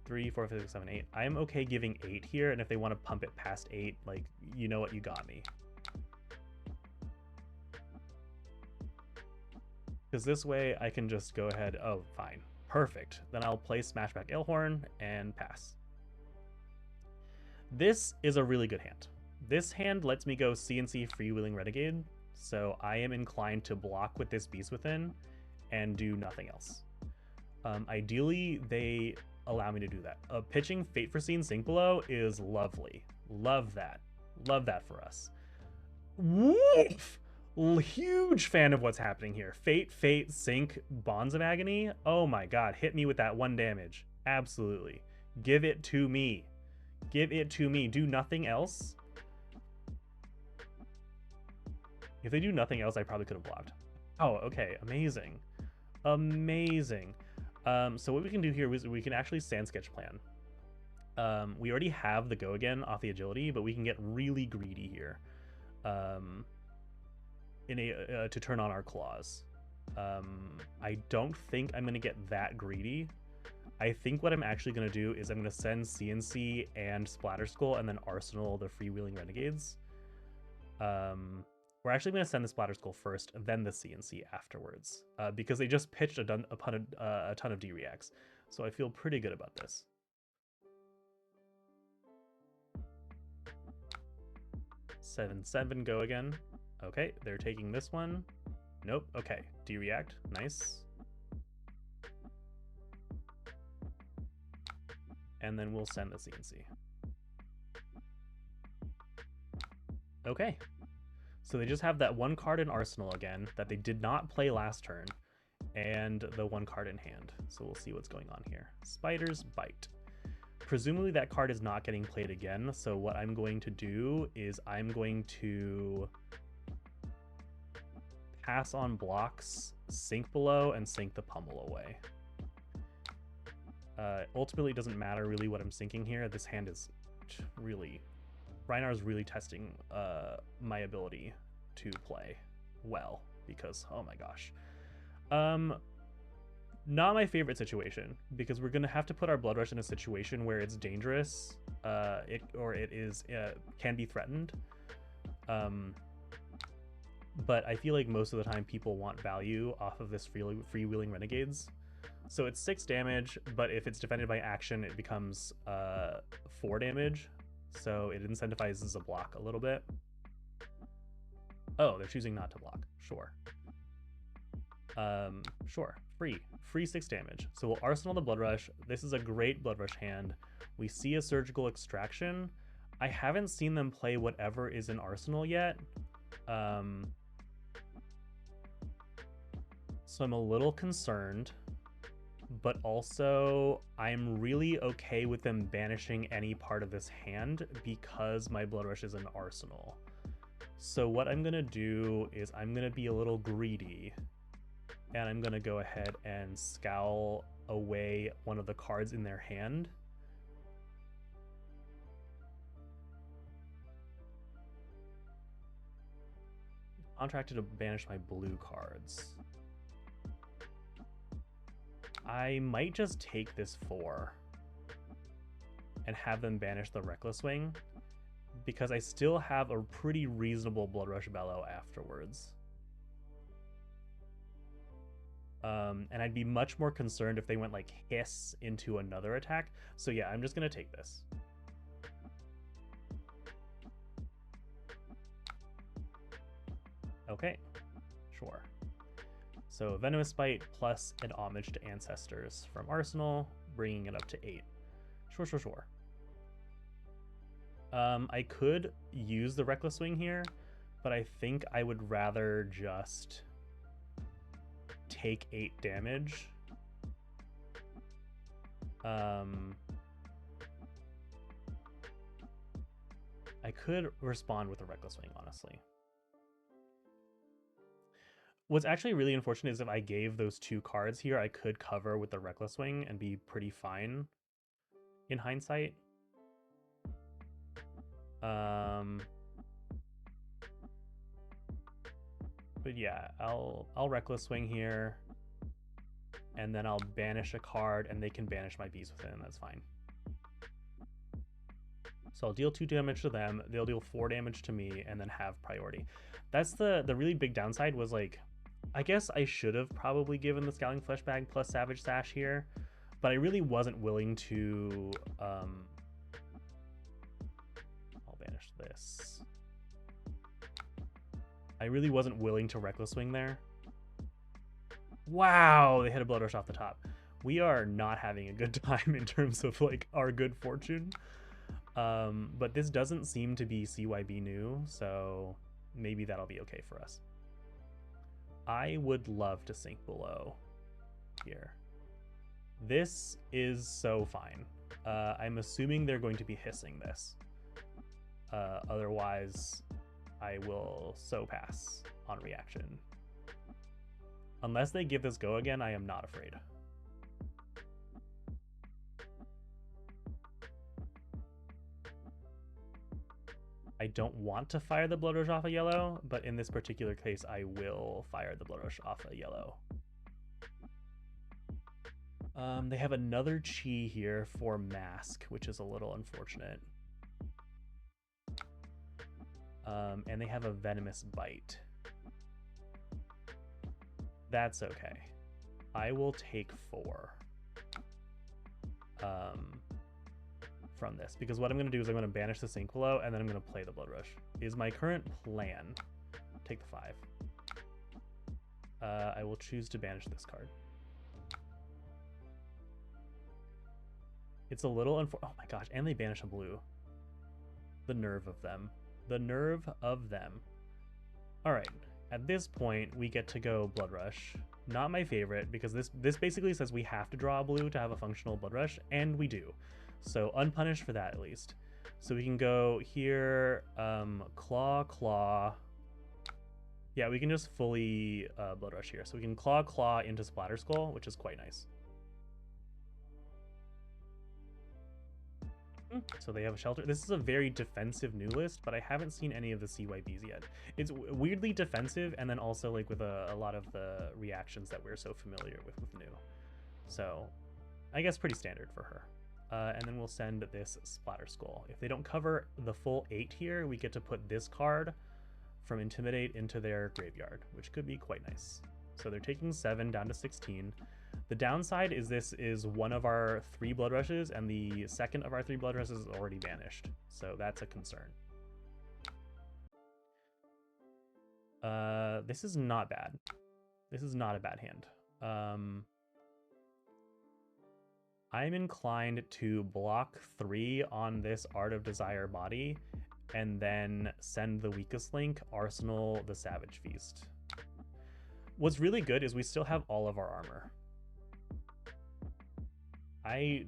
3, 4, 5, 6, 7, 8. I'm okay giving 8 here, and if they want to pump it past 8, like, you know what, you got me. Because this way I can just go ahead. Oh, fine. Perfect. Then I'll play Smashback Ailhorn and pass. This is a really good hand. This hand lets me go CNC Freewheeling Renegade, so I am inclined to block with this Beast Within and do nothing else. Ideally, they allow me to do that. Pitching Fate Foreseen Sink Below is lovely. Love that. Love that for us. Woof! Huge fan of what's happening here. Fate, Sink, Bonds of Agony. Oh my god, hit me with that 1 damage. Absolutely. Give it to me. Give it to me. Do nothing else. If they do nothing else, I probably could have blocked. Oh, okay. Amazing. Amazing. So what we can do here is we can actually Sand Sketch Plan. We already have the Go Again off the agility, but we can get really greedy here. To turn on our claws. I don't think I'm going to get that greedy. I think what I'm actually going to do is I'm going to send CNC and Splatter Skull and then Arsenal the Freewheeling Renegades. We're actually going to send the Splatter Skull first, then the CNC afterwards, because they just pitched a ton of D-Reacts. So I feel pretty good about this. Seven, Go Again. Okay, they're taking this one. Nope, okay. D-React, nice. And then we'll send the CNC. Okay. So they just have that 1 card in Arsenal again that they did not play last turn, and the 1 card in hand. So we'll see what's going on here. Spider's Bite. Presumably that card is not getting played again, so what I'm going to do is I'm going to pass on blocks, Sink Below, and Sink the Pummel away. Ultimately, it doesn't matter really what I'm sinking here. This hand is really... Rhinar is really testing my ability to play well, because, oh my gosh. Not my favorite situation, because we're going to have to put our Blood Rush in a situation where it's dangerous, can be threatened. But I feel like most of the time people want value off of this Freewheeling Renegades, So it's 6 damage, but if it's defended by action, it becomes 4 damage. So it incentivizes a block a little bit. Oh, they're choosing not to block. Sure. Sure. Free 6 damage. So we'll Arsenal the Blood Rush. This is a great Blood Rush hand. We see a Surgical Extraction. I haven't seen them play whatever is in Arsenal yet. So I'm a little concerned, but also I'm really okay with them banishing any part of this hand because my Blood Rush is an Arsenal. So what I'm gonna do is I'm gonna be a little greedy, and I'm gonna go ahead and scowl away one of the cards in their hand. Contracted to banish my blue cards. I might just take this 4 and have them banish the Reckless Wing, because I still have a pretty reasonable Blood Rush Bellow afterwards. And I'd be much more concerned if they went like hiss into another attack. So yeah, I'm just gonna take this. Okay, sure. So Venomous Bite plus an Homage to Ancestors from Arsenal, bringing it up to 8. Sure. I could use the Reckless Wing here, but I think I would rather just take 8 damage. I could respond with a Reckless Wing, honestly. What's actually really unfortunate is if I gave those 2 cards here, I could cover with the Reckless Wing and be pretty fine in hindsight. But yeah, I'll Reckless Wing here, and then I'll banish a card, and they can banish my Beast Within. That's fine. So I'll deal 2 damage to them. They'll deal 4 damage to me, and then have priority. That's the really big downside. Was like, I guess I should have probably given the Scowling Fleshbag plus Savage Sash here, but I really wasn't willing to. I'll banish this. I really wasn't willing to Reckless Wing there. Wow, they hit a Blood Rush off the top. We are not having a good time in terms of like our good fortune. But this doesn't seem to be CYB new, so maybe that'll be okay for us. I would love to sink below here. This is so fine. I'm assuming they're going to be hissing this. Otherwise, I will so pass on reaction. Unless they give this go again, I am not afraid. I don't want to fire the Blood Rush off a yellow, but in this particular case, I will fire the Blood Rush off a yellow. They have another Chi here for Mask, which is a little unfortunate. And they have a Venomous Bite. That's okay. I will take 4 from this, because what I'm going to do is I'm going to banish the Sink Below, and then I'm going to play the Blood Rush. Is my current plan. Take the 5. I will choose to banish this card. It's a little oh my gosh, and they banish a blue. The nerve of them. The nerve of them. Alright, at this point, we get to go Blood Rush. Not my favorite, because this basically says we have to draw a blue to have a functional Blood Rush, and we do. So unpunished for that, at least. So we can go here, Claw. Yeah, we can just fully Blood Rush here. So we can Claw into Splatter Skull, which is quite nice. So they have a shelter. This is a very defensive new list, but I haven't seen any of the CYBs yet. It's weirdly defensive, and then also like with a lot of the reactions that we're so familiar with new. So I guess pretty standard for her. And then we'll send this Splatter Skull. If they don't cover the full 8 here, we get to put this card from Intimidate into their graveyard, which could be quite nice. So they're taking 7 down to 16. The downside is this is one of our 3 blood rushes, and the second of our 3 blood rushes is already banished. So that's a concern. This is not bad. This is not a bad hand. I'm inclined to block 3 on this Art of Desire body, and then send the weakest link, Arsenal the Savage Feast. What's really good is we still have all of our armor. I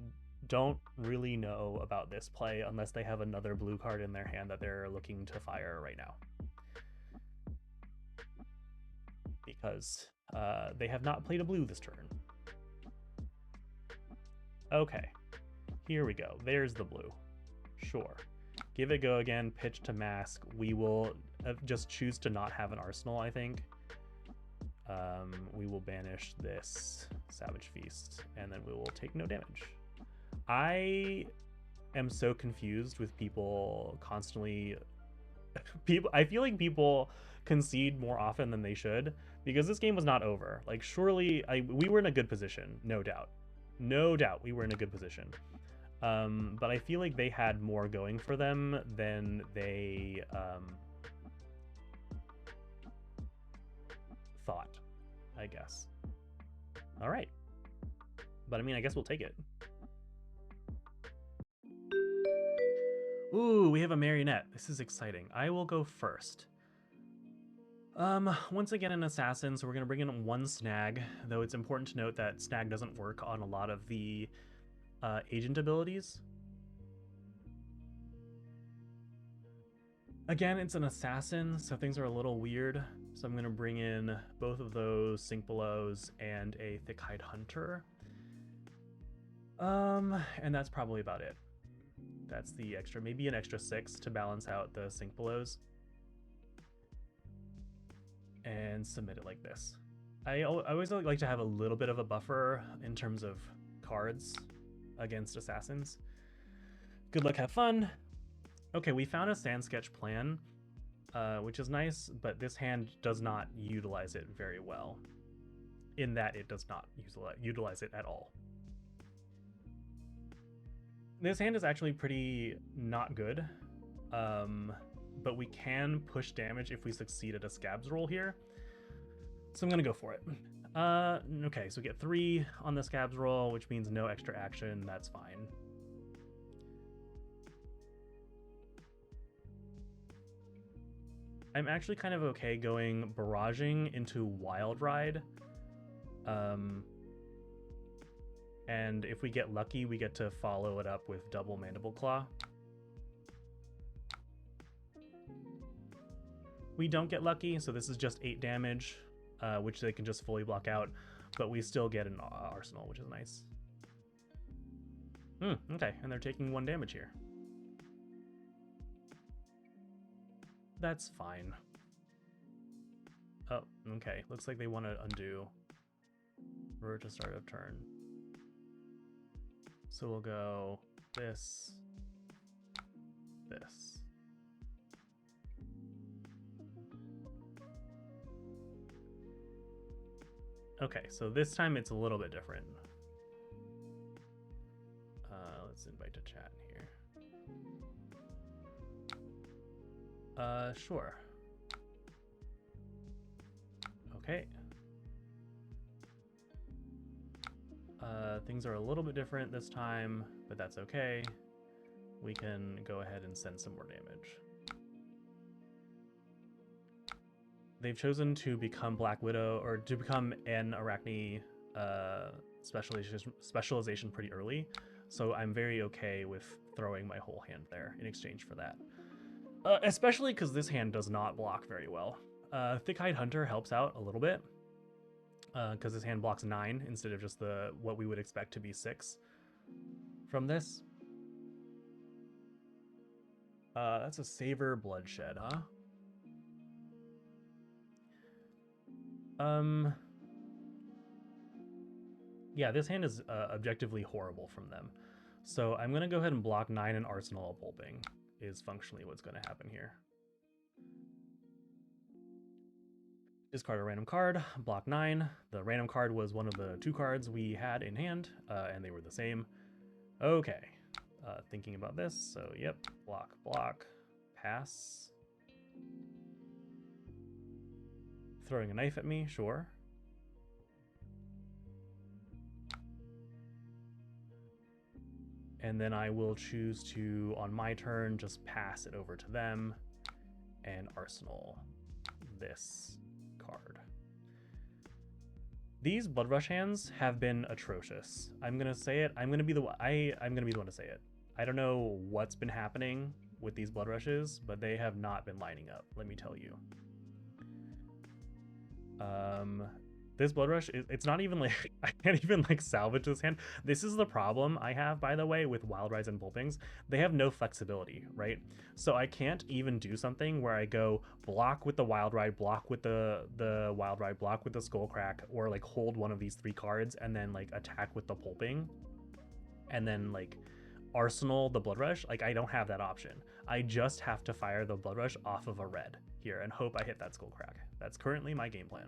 don't really know about this play unless they have another blue card in their hand that they're looking to fire right now. Because they have not played a blue this turn. Okay, here we go. There's the blue. Sure. Give it a go again, pitch to mask. We will just choose to not have an arsenal, I think. We will banish this Savage Feast, and then we will take no damage. I am so confused with people constantly... I feel like people concede more often than they should, because this game was not over. Like, surely we were in a good position, no doubt. No doubt we were in a good position. But I feel like they had more going for them than they thought, I guess. All right. But I mean, I guess we'll take it. Ooh, we have a Marionette. This is exciting. I will go first. Once again, an assassin, so we're going to bring in 1 snag, though it's important to note that snag doesn't work on a lot of the agent abilities. Again, it's an assassin, so things are a little weird. So I'm going to bring in both of those Sink Belows and a Thick-Hide Hunter. And that's probably about it. That's the extra, maybe an extra 6 to balance out the Sink Belows. And submit it like this. I always like to have a little bit of a buffer in terms of cards against assassins. Good luck, have fun. Okay, we found a sand sketch plan, which is nice, but this hand does not utilize it very well, in that it does not utilize it at all. This hand is actually pretty not good, but we can push damage if we succeed at a scabs roll here. So I'm gonna go for it. Okay, so get 3 on the scabs roll, which means no extra action. That's fine. I'm actually kind of okay going barraging into Wild Ride. And if we get lucky, we get to follow it up with double Mandible Claw. We don't get lucky, so this is just 8 damage, which they can just fully block out, but we still get an arsenal, which is nice. Okay, and they're taking 1 damage here. That's fine. Oh, okay. Looks like they want to undo Aurora to start of turn. So we'll go this, this. Okay, so this time it's a little bit different. Let's invite to chat here. Sure. Okay. Things are a little bit different this time, but that's okay. We can go ahead and send some more damage. They've chosen to become Black Widow, or to become an Arakni specialization pretty early, so I'm very okay with throwing my whole hand there in exchange for that. Especially because this hand does not block very well. Thick-Hide Hunter helps out a little bit, because his hand blocks 9 instead of just what we would expect to be 6 from this. That's a Savor Bloodshed, huh? Yeah, this hand is objectively horrible from them. So I'm going to go ahead and block 9 and Arsenal of Pulping is functionally what's going to happen here. Discard a random card, block 9. The random card was one of the 2 cards we had in hand, and they were the same. Okay, thinking about this, so yep, block, pass. Throwing a knife at me, sure. And then I will choose to, on my turn, just pass it over to them and arsenal this card. These Blood Rush hands have been atrocious. I'm gonna say it. I'm gonna be the one to say it. I don't know what's been happening with these Blood Rushes, but they have not been lining up. Let me tell you. This Blood Rush, it's not even like, I can't even like salvage this hand. This is the problem I have, by the way, with Wild Rides and Pulpings. They have no flexibility, right? So I can't even do something where I go block with the Wild Ride, block with the Wild Ride, block with the Skull Crack, or like hold one of these 3 cards and then like attack with the Pulping and then like arsenal the Blood Rush. Like I don't have that option. I just have to fire the Blood Rush off of a red here and hope I hit that Skull Crack. That's currently my game plan.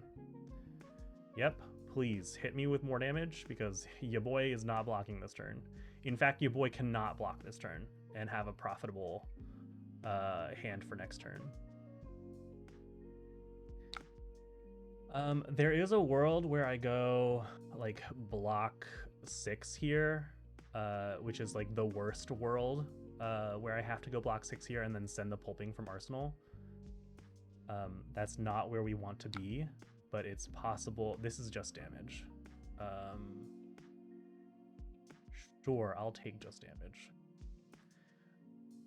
Yep, please hit me with more damage because your boy is not blocking this turn. In fact, your boy cannot block this turn and have a profitable hand for next turn. There is a world where I go like block 6 here, which is like the worst world, where I have to go block 6 here and then send the Pulping from Arsenal. That's not where we want to be, but it's possible. This is just damage. Sure, I'll take just damage.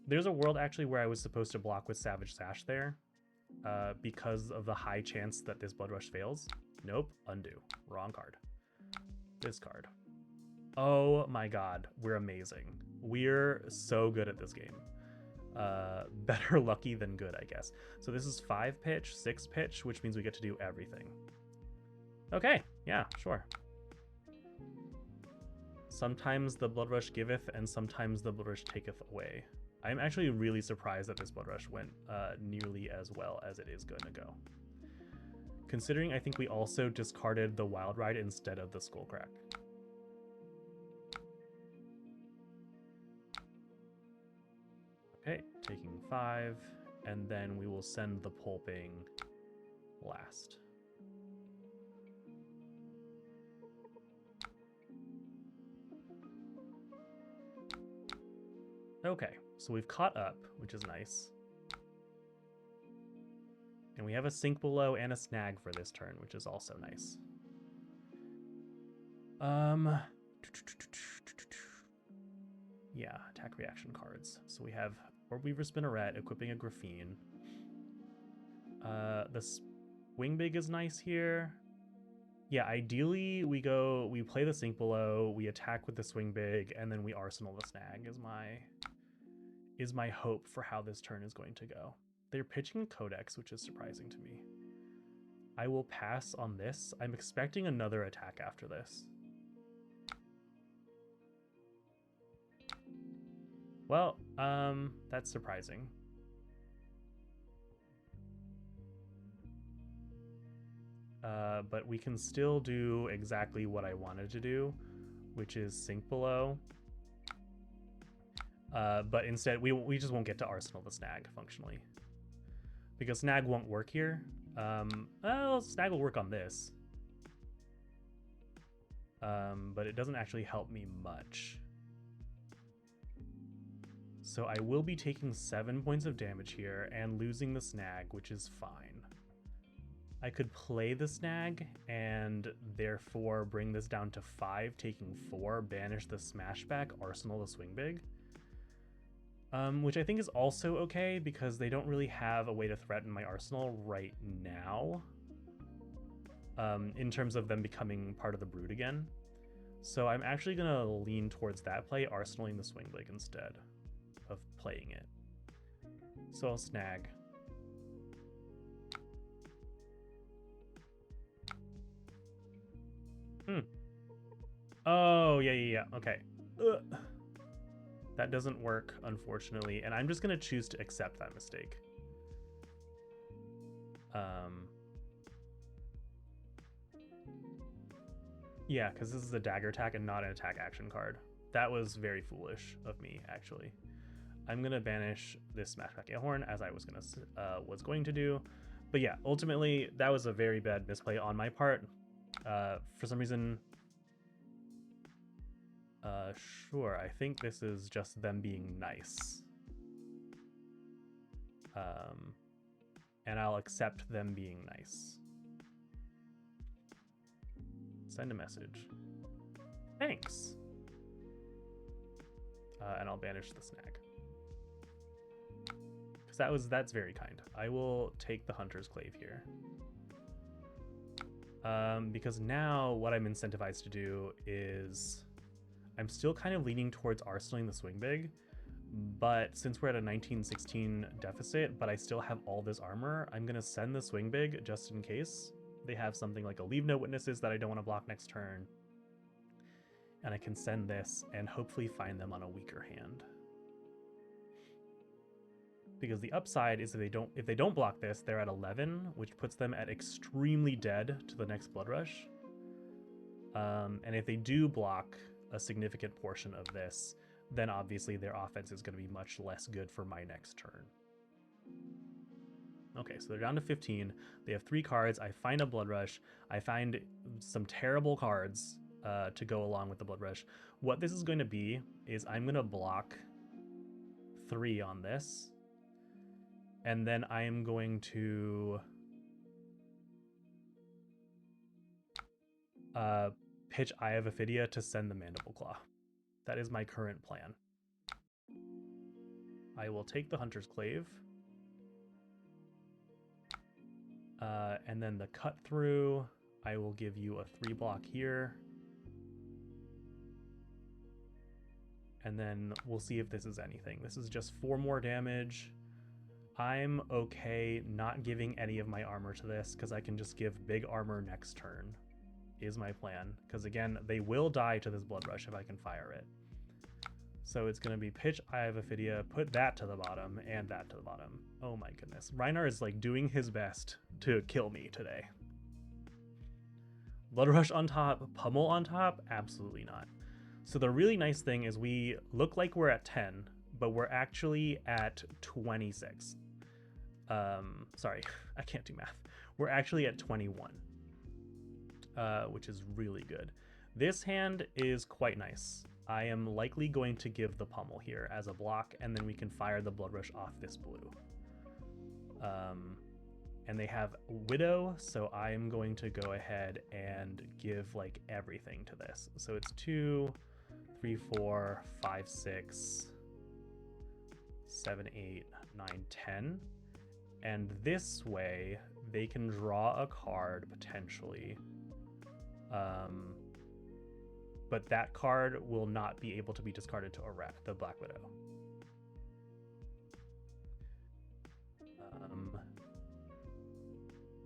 There's a world actually where I was supposed to block with Savage Sash there, because of the high chance that this Blood Rush fails. Nope, undo, wrong card. This card. Oh my god, we're amazing. We're so good at this game. Better lucky than good, I guess. So this is 5 pitch, 6 pitch, which means we get to do everything. Okay, yeah, sure. Sometimes the Blood Rush giveth, and sometimes the Blood Rush taketh away. I'm actually really surprised that this Blood Rush went nearly as well as it is going to go. Considering I think we also discarded the Wild Ride instead of the Skull Crack. Okay, taking 5, and then we will send the Pulping last. Okay, so we've caught up, which is nice. And we have a Sink Below and a Snag for this turn, which is also nice. Yeah, attack reaction cards. So we have Orb Weaver Spinneret, equipping a Graphene. The Swing Big is nice here. Yeah, ideally we play the Sink Below, we attack with the Swing Big, and then we arsenal the Snag is my hope for how this turn is going to go. They're pitching Codex, which is surprising to me. I will pass on this. I'm expecting another attack after this. Well, that's surprising. But we can still do exactly what I wanted to do, which is Sink Below. But instead, we just won't get to arsenal the Snag functionally. Because Snag won't work here. Well, Snag will work on this. But it doesn't actually help me much. So I will be taking 7 points of damage here and losing the Snag, which is fine. I could play the Snag and therefore bring this down to 5, taking 4, banish the Smashback, arsenal the Swing Big. Which I think is also okay because they don't really have a way to threaten my arsenal right now. In terms of them becoming part of the Brood again. So I'm actually gonna lean towards that play, arsenaling the Swing Big instead of playing it. So I'll Snag. Oh, yeah, okay. Ugh. That doesn't work, unfortunately, and I'm just gonna choose to accept that mistake. Yeah, because this is a dagger attack and not an attack action card. That was very foolish of me, actually. I'm gonna banish this Smashback Airhorn as I was going to do, but yeah, ultimately that was a very bad misplay on my part. For some reason, sure, I think this is just them being nice, and I'll accept them being nice. Send a message. Thanks. And I'll banish the snag. Because that's very kind. I will take the Hunter's Clave here. Because now what I'm incentivized to do is I'm still kind of leaning towards arsenaling the Swing Big, but since we're at a 1916 deficit, but I still have all this armor, I'm going to send the Swing Big just in case they have something like a Leave No Witnesses that I don't want to block next turn. And I can send this and hopefully find them on a weaker hand. Because the upside is if they don't block this, they're at 11, which puts them at extremely dead to the next Blood Rush. And if they do block a significant portion of this, then obviously their offense is going to be much less good for my next turn. Okay, so they're down to 15. They have 3 cards. I find a Blood Rush. I find some terrible cards to go along with the Blood Rush. What this is going to be is I'm going to block 3 on this. And then I am going to pitch Eye of Ophidia to send the Mandible Claw. That is my current plan. I will take the Hunter's Clave. And then the Cut Through, I will give you a 3 block here. And then we'll see if this is anything. This is just 4 more damage. I'm okay not giving any of my armor to this because I can just give big armor next turn is my plan. Because again, they will die to this Blood Rush if I can fire it. So it's going to be pitch Eye of Ophidia, put that to the bottom and that to the bottom. Oh my goodness. Rhinar is like doing his best to kill me today. Blood Rush on top, Pummel on top? Absolutely not. So the really nice thing is we look like we're at 10, but we're actually at 26. Sorry, I can't do math. We're actually at 21, which is really good. This hand is quite nice. I am likely going to give the Pummel here as a block, and then we can fire the Blood Rush off this blue. And they have Widow, so I am going to go ahead and give like everything to this. So it's 2, 3, 4, 5, 6, 7, 8, 9, 10. And this way they can draw a card potentially. But that card will not be able to be discarded to the Black Widow.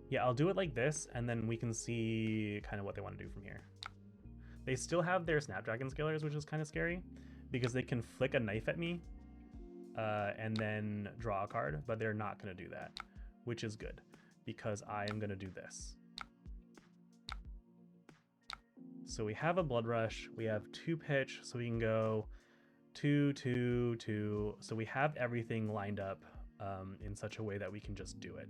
Yeah, I'll do it like this, and then we can see kind of what they want to do from here. They still have their Snapdragon Scalers, which is kind of scary, because they can flick a knife at me and then draw a card, but they're not going to do that, which is good, because I am going to do this. So we have a Blood Rush, we have 2 pitch, so we can go 2, 2, 2. So we have everything lined up in such a way that we can just do it.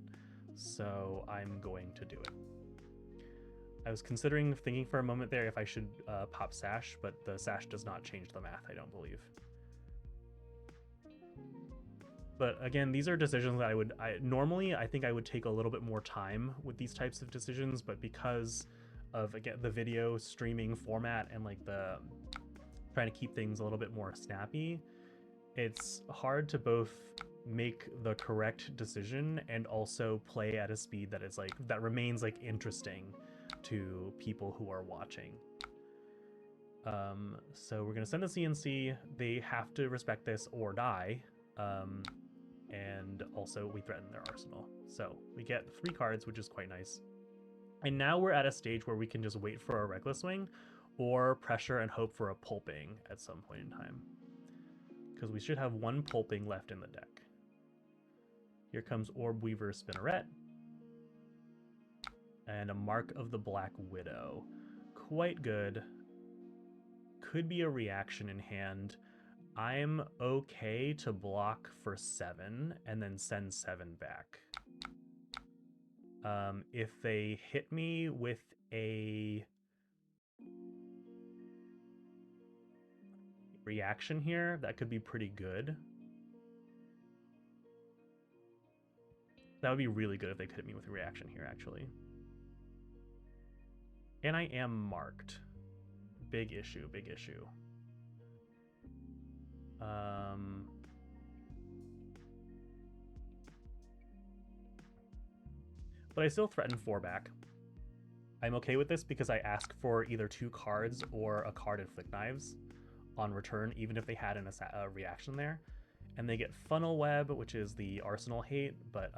So I'm going to do it. I was thinking for a moment there if I should pop Sash, but the Sash does not change the math, I don't believe. But again, these are decisions that normally I think I would take a little bit more time with these types of decisions, but because of, again, the video streaming format and like the trying to keep things a little bit more snappy, it's hard to both make the correct decision and also play at a speed that is like that remains like interesting to people who are watching. So we're gonna send the CNC. They have to respect this or die. And also we threaten their arsenal. So we get 3 cards, which is quite nice. And now we're at a stage where we can just wait for a Reckless Swing or pressure and hope for a Pulping at some point in time. Because we should have 1 Pulping left in the deck. Here comes Orb Weaver Spinneret. And a Mark of the Black Widow. quite good. Could be a reaction in hand. I'm okay to block for 7 and then send 7 back. If they hit me with a reaction here, that could be pretty good. That would be really good if they could hit me with a reaction here, actually. And I am marked. Big issue, big issue. But I still threaten 4 back. I'm okay with this because I ask for either 2 cards or a card and Flick Knives on return, even if they had a reaction there. And they get Funnel Web, which is the Arsenal hate, but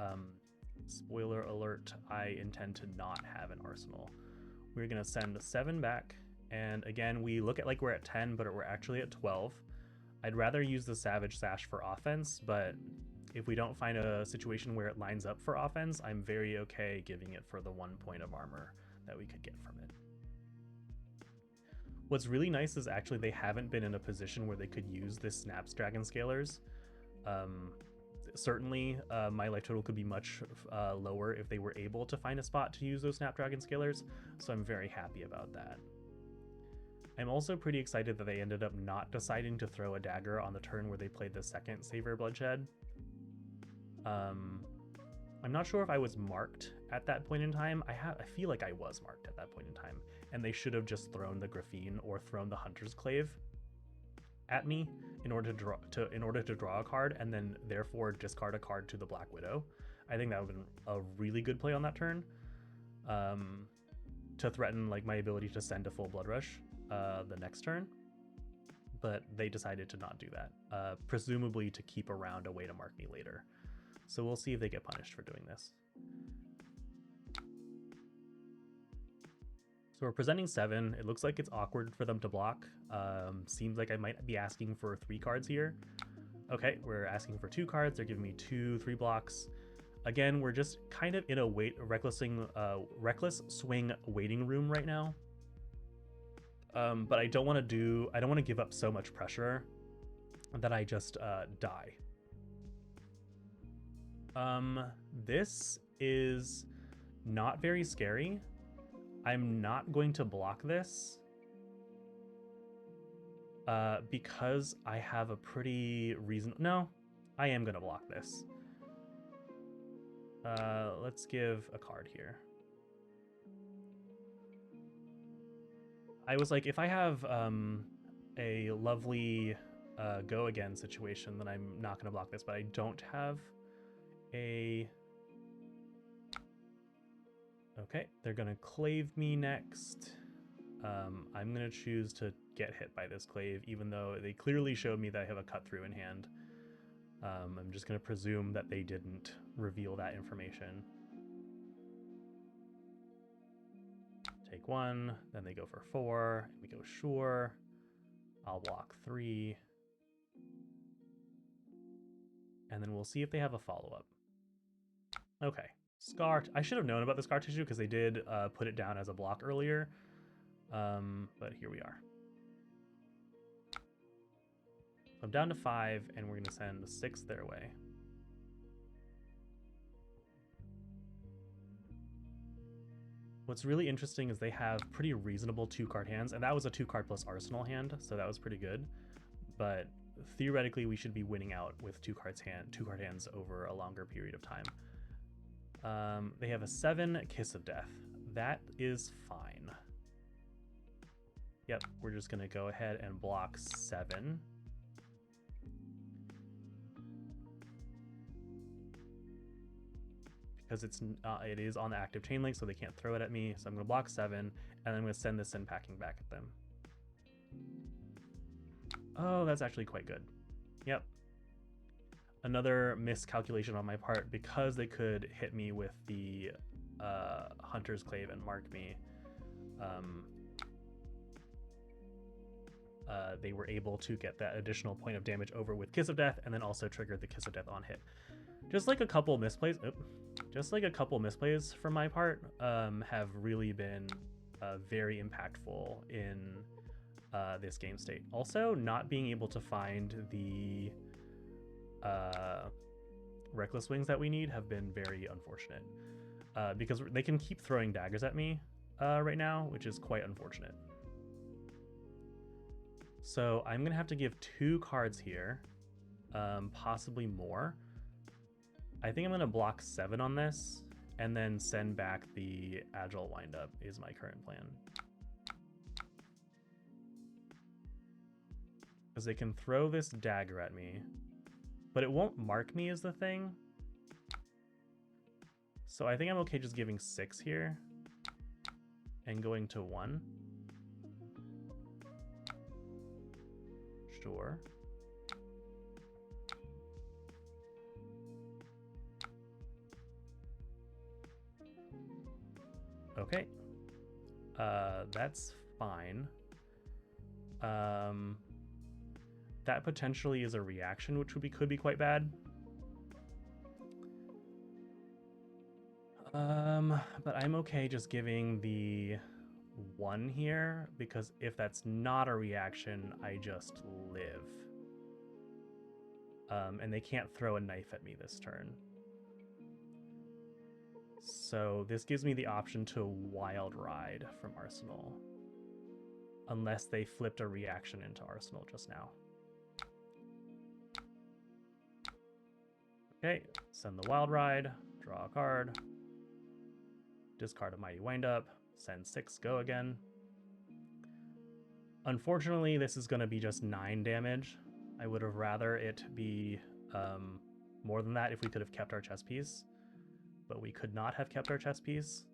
spoiler alert, I intend to not have an Arsenal. We're going to send 7 back, and again, we look at like we're at 10, but we're actually at 12. I'd rather use the Savage Sash for offense, but if we don't find a situation where it lines up for offense, I'm very okay giving it for the 1 point of armor that we could get from it. What's really nice is actually they haven't been in a position where they could use this Snapdragon Scalers. Certainly, my life total could be much lower if they were able to find a spot to use those Snapdragon Scalers, so I'm very happy about that. I'm also pretty excited that they ended up not deciding to throw a dagger on the turn where they played the second Savor Bloodshed. I'm not sure if I was marked at that point in time. I feel like I was marked at that point in time, and they should have just thrown the Graphene or thrown the Hunter's Clave at me in order to draw a card and then therefore discard a card to the Black Widow. I think that would have been a really good play on that turn, to threaten like my ability to send a full Blood Rush the next turn. But they decided to not do that, presumably to keep around a way to mark me later. So we'll see if they get punished for doing this. So we're presenting 7. It looks like it's awkward for them to block. Seems like I might be asking for 3 cards here. Okay, we're asking for 2 cards. They're giving me 2 3 blocks. Again, we're just kind of in a reckless swing waiting room right now. But I don't want to give up so much pressure that I just die. This is not very scary. I'm not going to block this because I have a pretty no, I am going to block this. Let's give a card here. I was like, if I have a lovely go again situation, then I'm not going to block this, but I don't have a... Okay, they're going to clave me next. I'm going to choose to get hit by this clave, even though they clearly showed me that I have a cut through in hand. I'm just going to presume that they didn't reveal that information. Take 1, then they go for 4, and we go sure. I'll block 3. And then we'll see if they have a follow-up. Okay, Scar. I should have known about the Scar Tissue because they did put it down as a block earlier. But here we are. I'm down to 5, and we're going to send 6 their way. What's really interesting is they have pretty reasonable 2-card hands, and that was a 2-card plus Arsenal hand, so that was pretty good. But theoretically, we should be winning out with 2-card hands over a longer period of time. They have a 7 Kiss of Death. That is fine. Yep, we're just going to go ahead and block 7. Because it is on the active chain link, so they can't throw it at me. So I'm going to block 7, and then I'm going to send this in packing back at them. Oh, that's actually quite good. Yep. Another miscalculation on my part, because they could hit me with the Hunter's Clave and mark me. They were able to get that additional point of damage over with Kiss of Death, and then also triggered the Kiss of Death on hit. Just like a couple misplays, from my part have really been very impactful in this game state. Also, not being able to find the reckless wings that we need have been very unfortunate, because they can keep throwing daggers at me right now, which is quite unfortunate. So I'm gonna have to give 2 cards here, possibly more. I think I'm gonna block 7 on this and then send back the agile windup is my current plan. Because they can throw this dagger at me, but it won't mark me is the thing. So I think I'm okay just giving 6 here and going to 1. Sure. Okay. That's fine. That potentially is a reaction, which could be quite bad. But I'm okay just giving the 1 here, because if that's not a reaction, I just live. And they can't throw a knife at me this turn. So this gives me the option to Wild Ride from Arsenal, unless they flipped a reaction into Arsenal just now. Okay, send the Wild Ride, draw a card, discard a Mighty Windup, send 6, go again. Unfortunately, this is going to be just 9 damage. I would have rather it be more than that if we could have kept our chess piece, but we could not have kept our chess piece.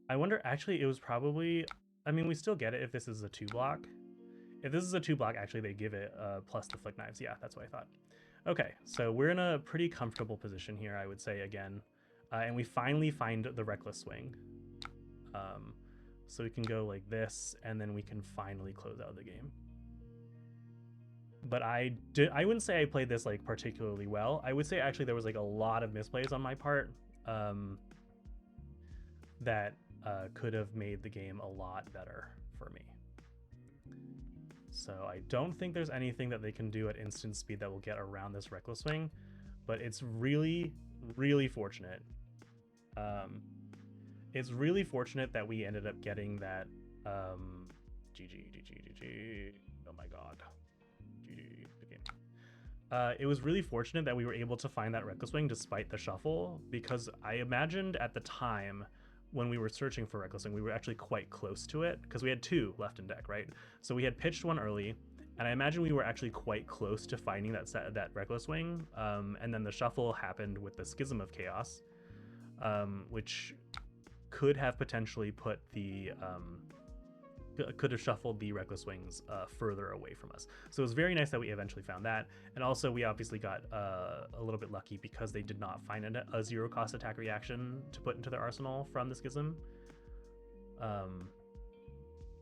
I wonder, actually, it was probably, I mean, we still get it if this is a 2-block. If this is a 2-block, actually, they give it plus the Flick Knives. Yeah, that's what I thought. Okay, so we're in a pretty comfortable position here, I would say, again. And we finally find the Reckless Swing. So we can go like this, and then we can finally close out the game. But I wouldn't say I played this like particularly well. I would say actually there was like a lot of misplays on my part that could have made the game a lot better for me. So I don't think there's anything that they can do at instant speed that will get around this Reckless Swing, but it's really, really fortunate. It's really fortunate that we ended up getting that GG. Oh my god. GG. Good game. It was really fortunate that we were able to find that Reckless Wing despite the shuffle, because I imagined at the time when we were searching for Reckless Wing, we were actually quite close to it, because we had 2 left in deck, right? So we had pitched 1 early, and I imagine we were actually quite close to finding that Reckless Wing, and then the shuffle happened with the Schism of Chaos, which could have potentially put the could have shuffled the Reckless Wings further away from us. So it was very nice that we eventually found that. And also we obviously got a little bit lucky because they did not find a 0-cost attack reaction to put into their arsenal from the Schism.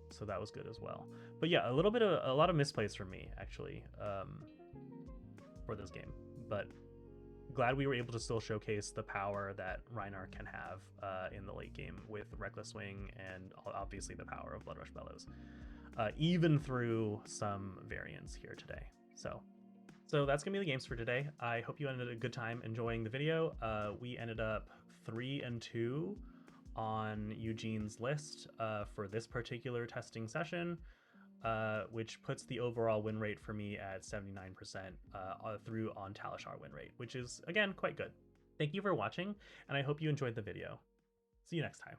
So that was good as well. But yeah, a lot of misplays from me actually for this game. But glad we were able to still showcase the power that Rhinar can have in the late game with Reckless Wing, and obviously the power of Bloodrush Bellows, even through some variance here today. So that's gonna be the games for today. I hope you ended a good time enjoying the video. We ended up 3-2 on Eugene's list for this particular testing session, which puts the overall win rate for me at 79% through on Talishar win rate, which is, again, quite good. Thank you for watching, and I hope you enjoyed the video. See you next time.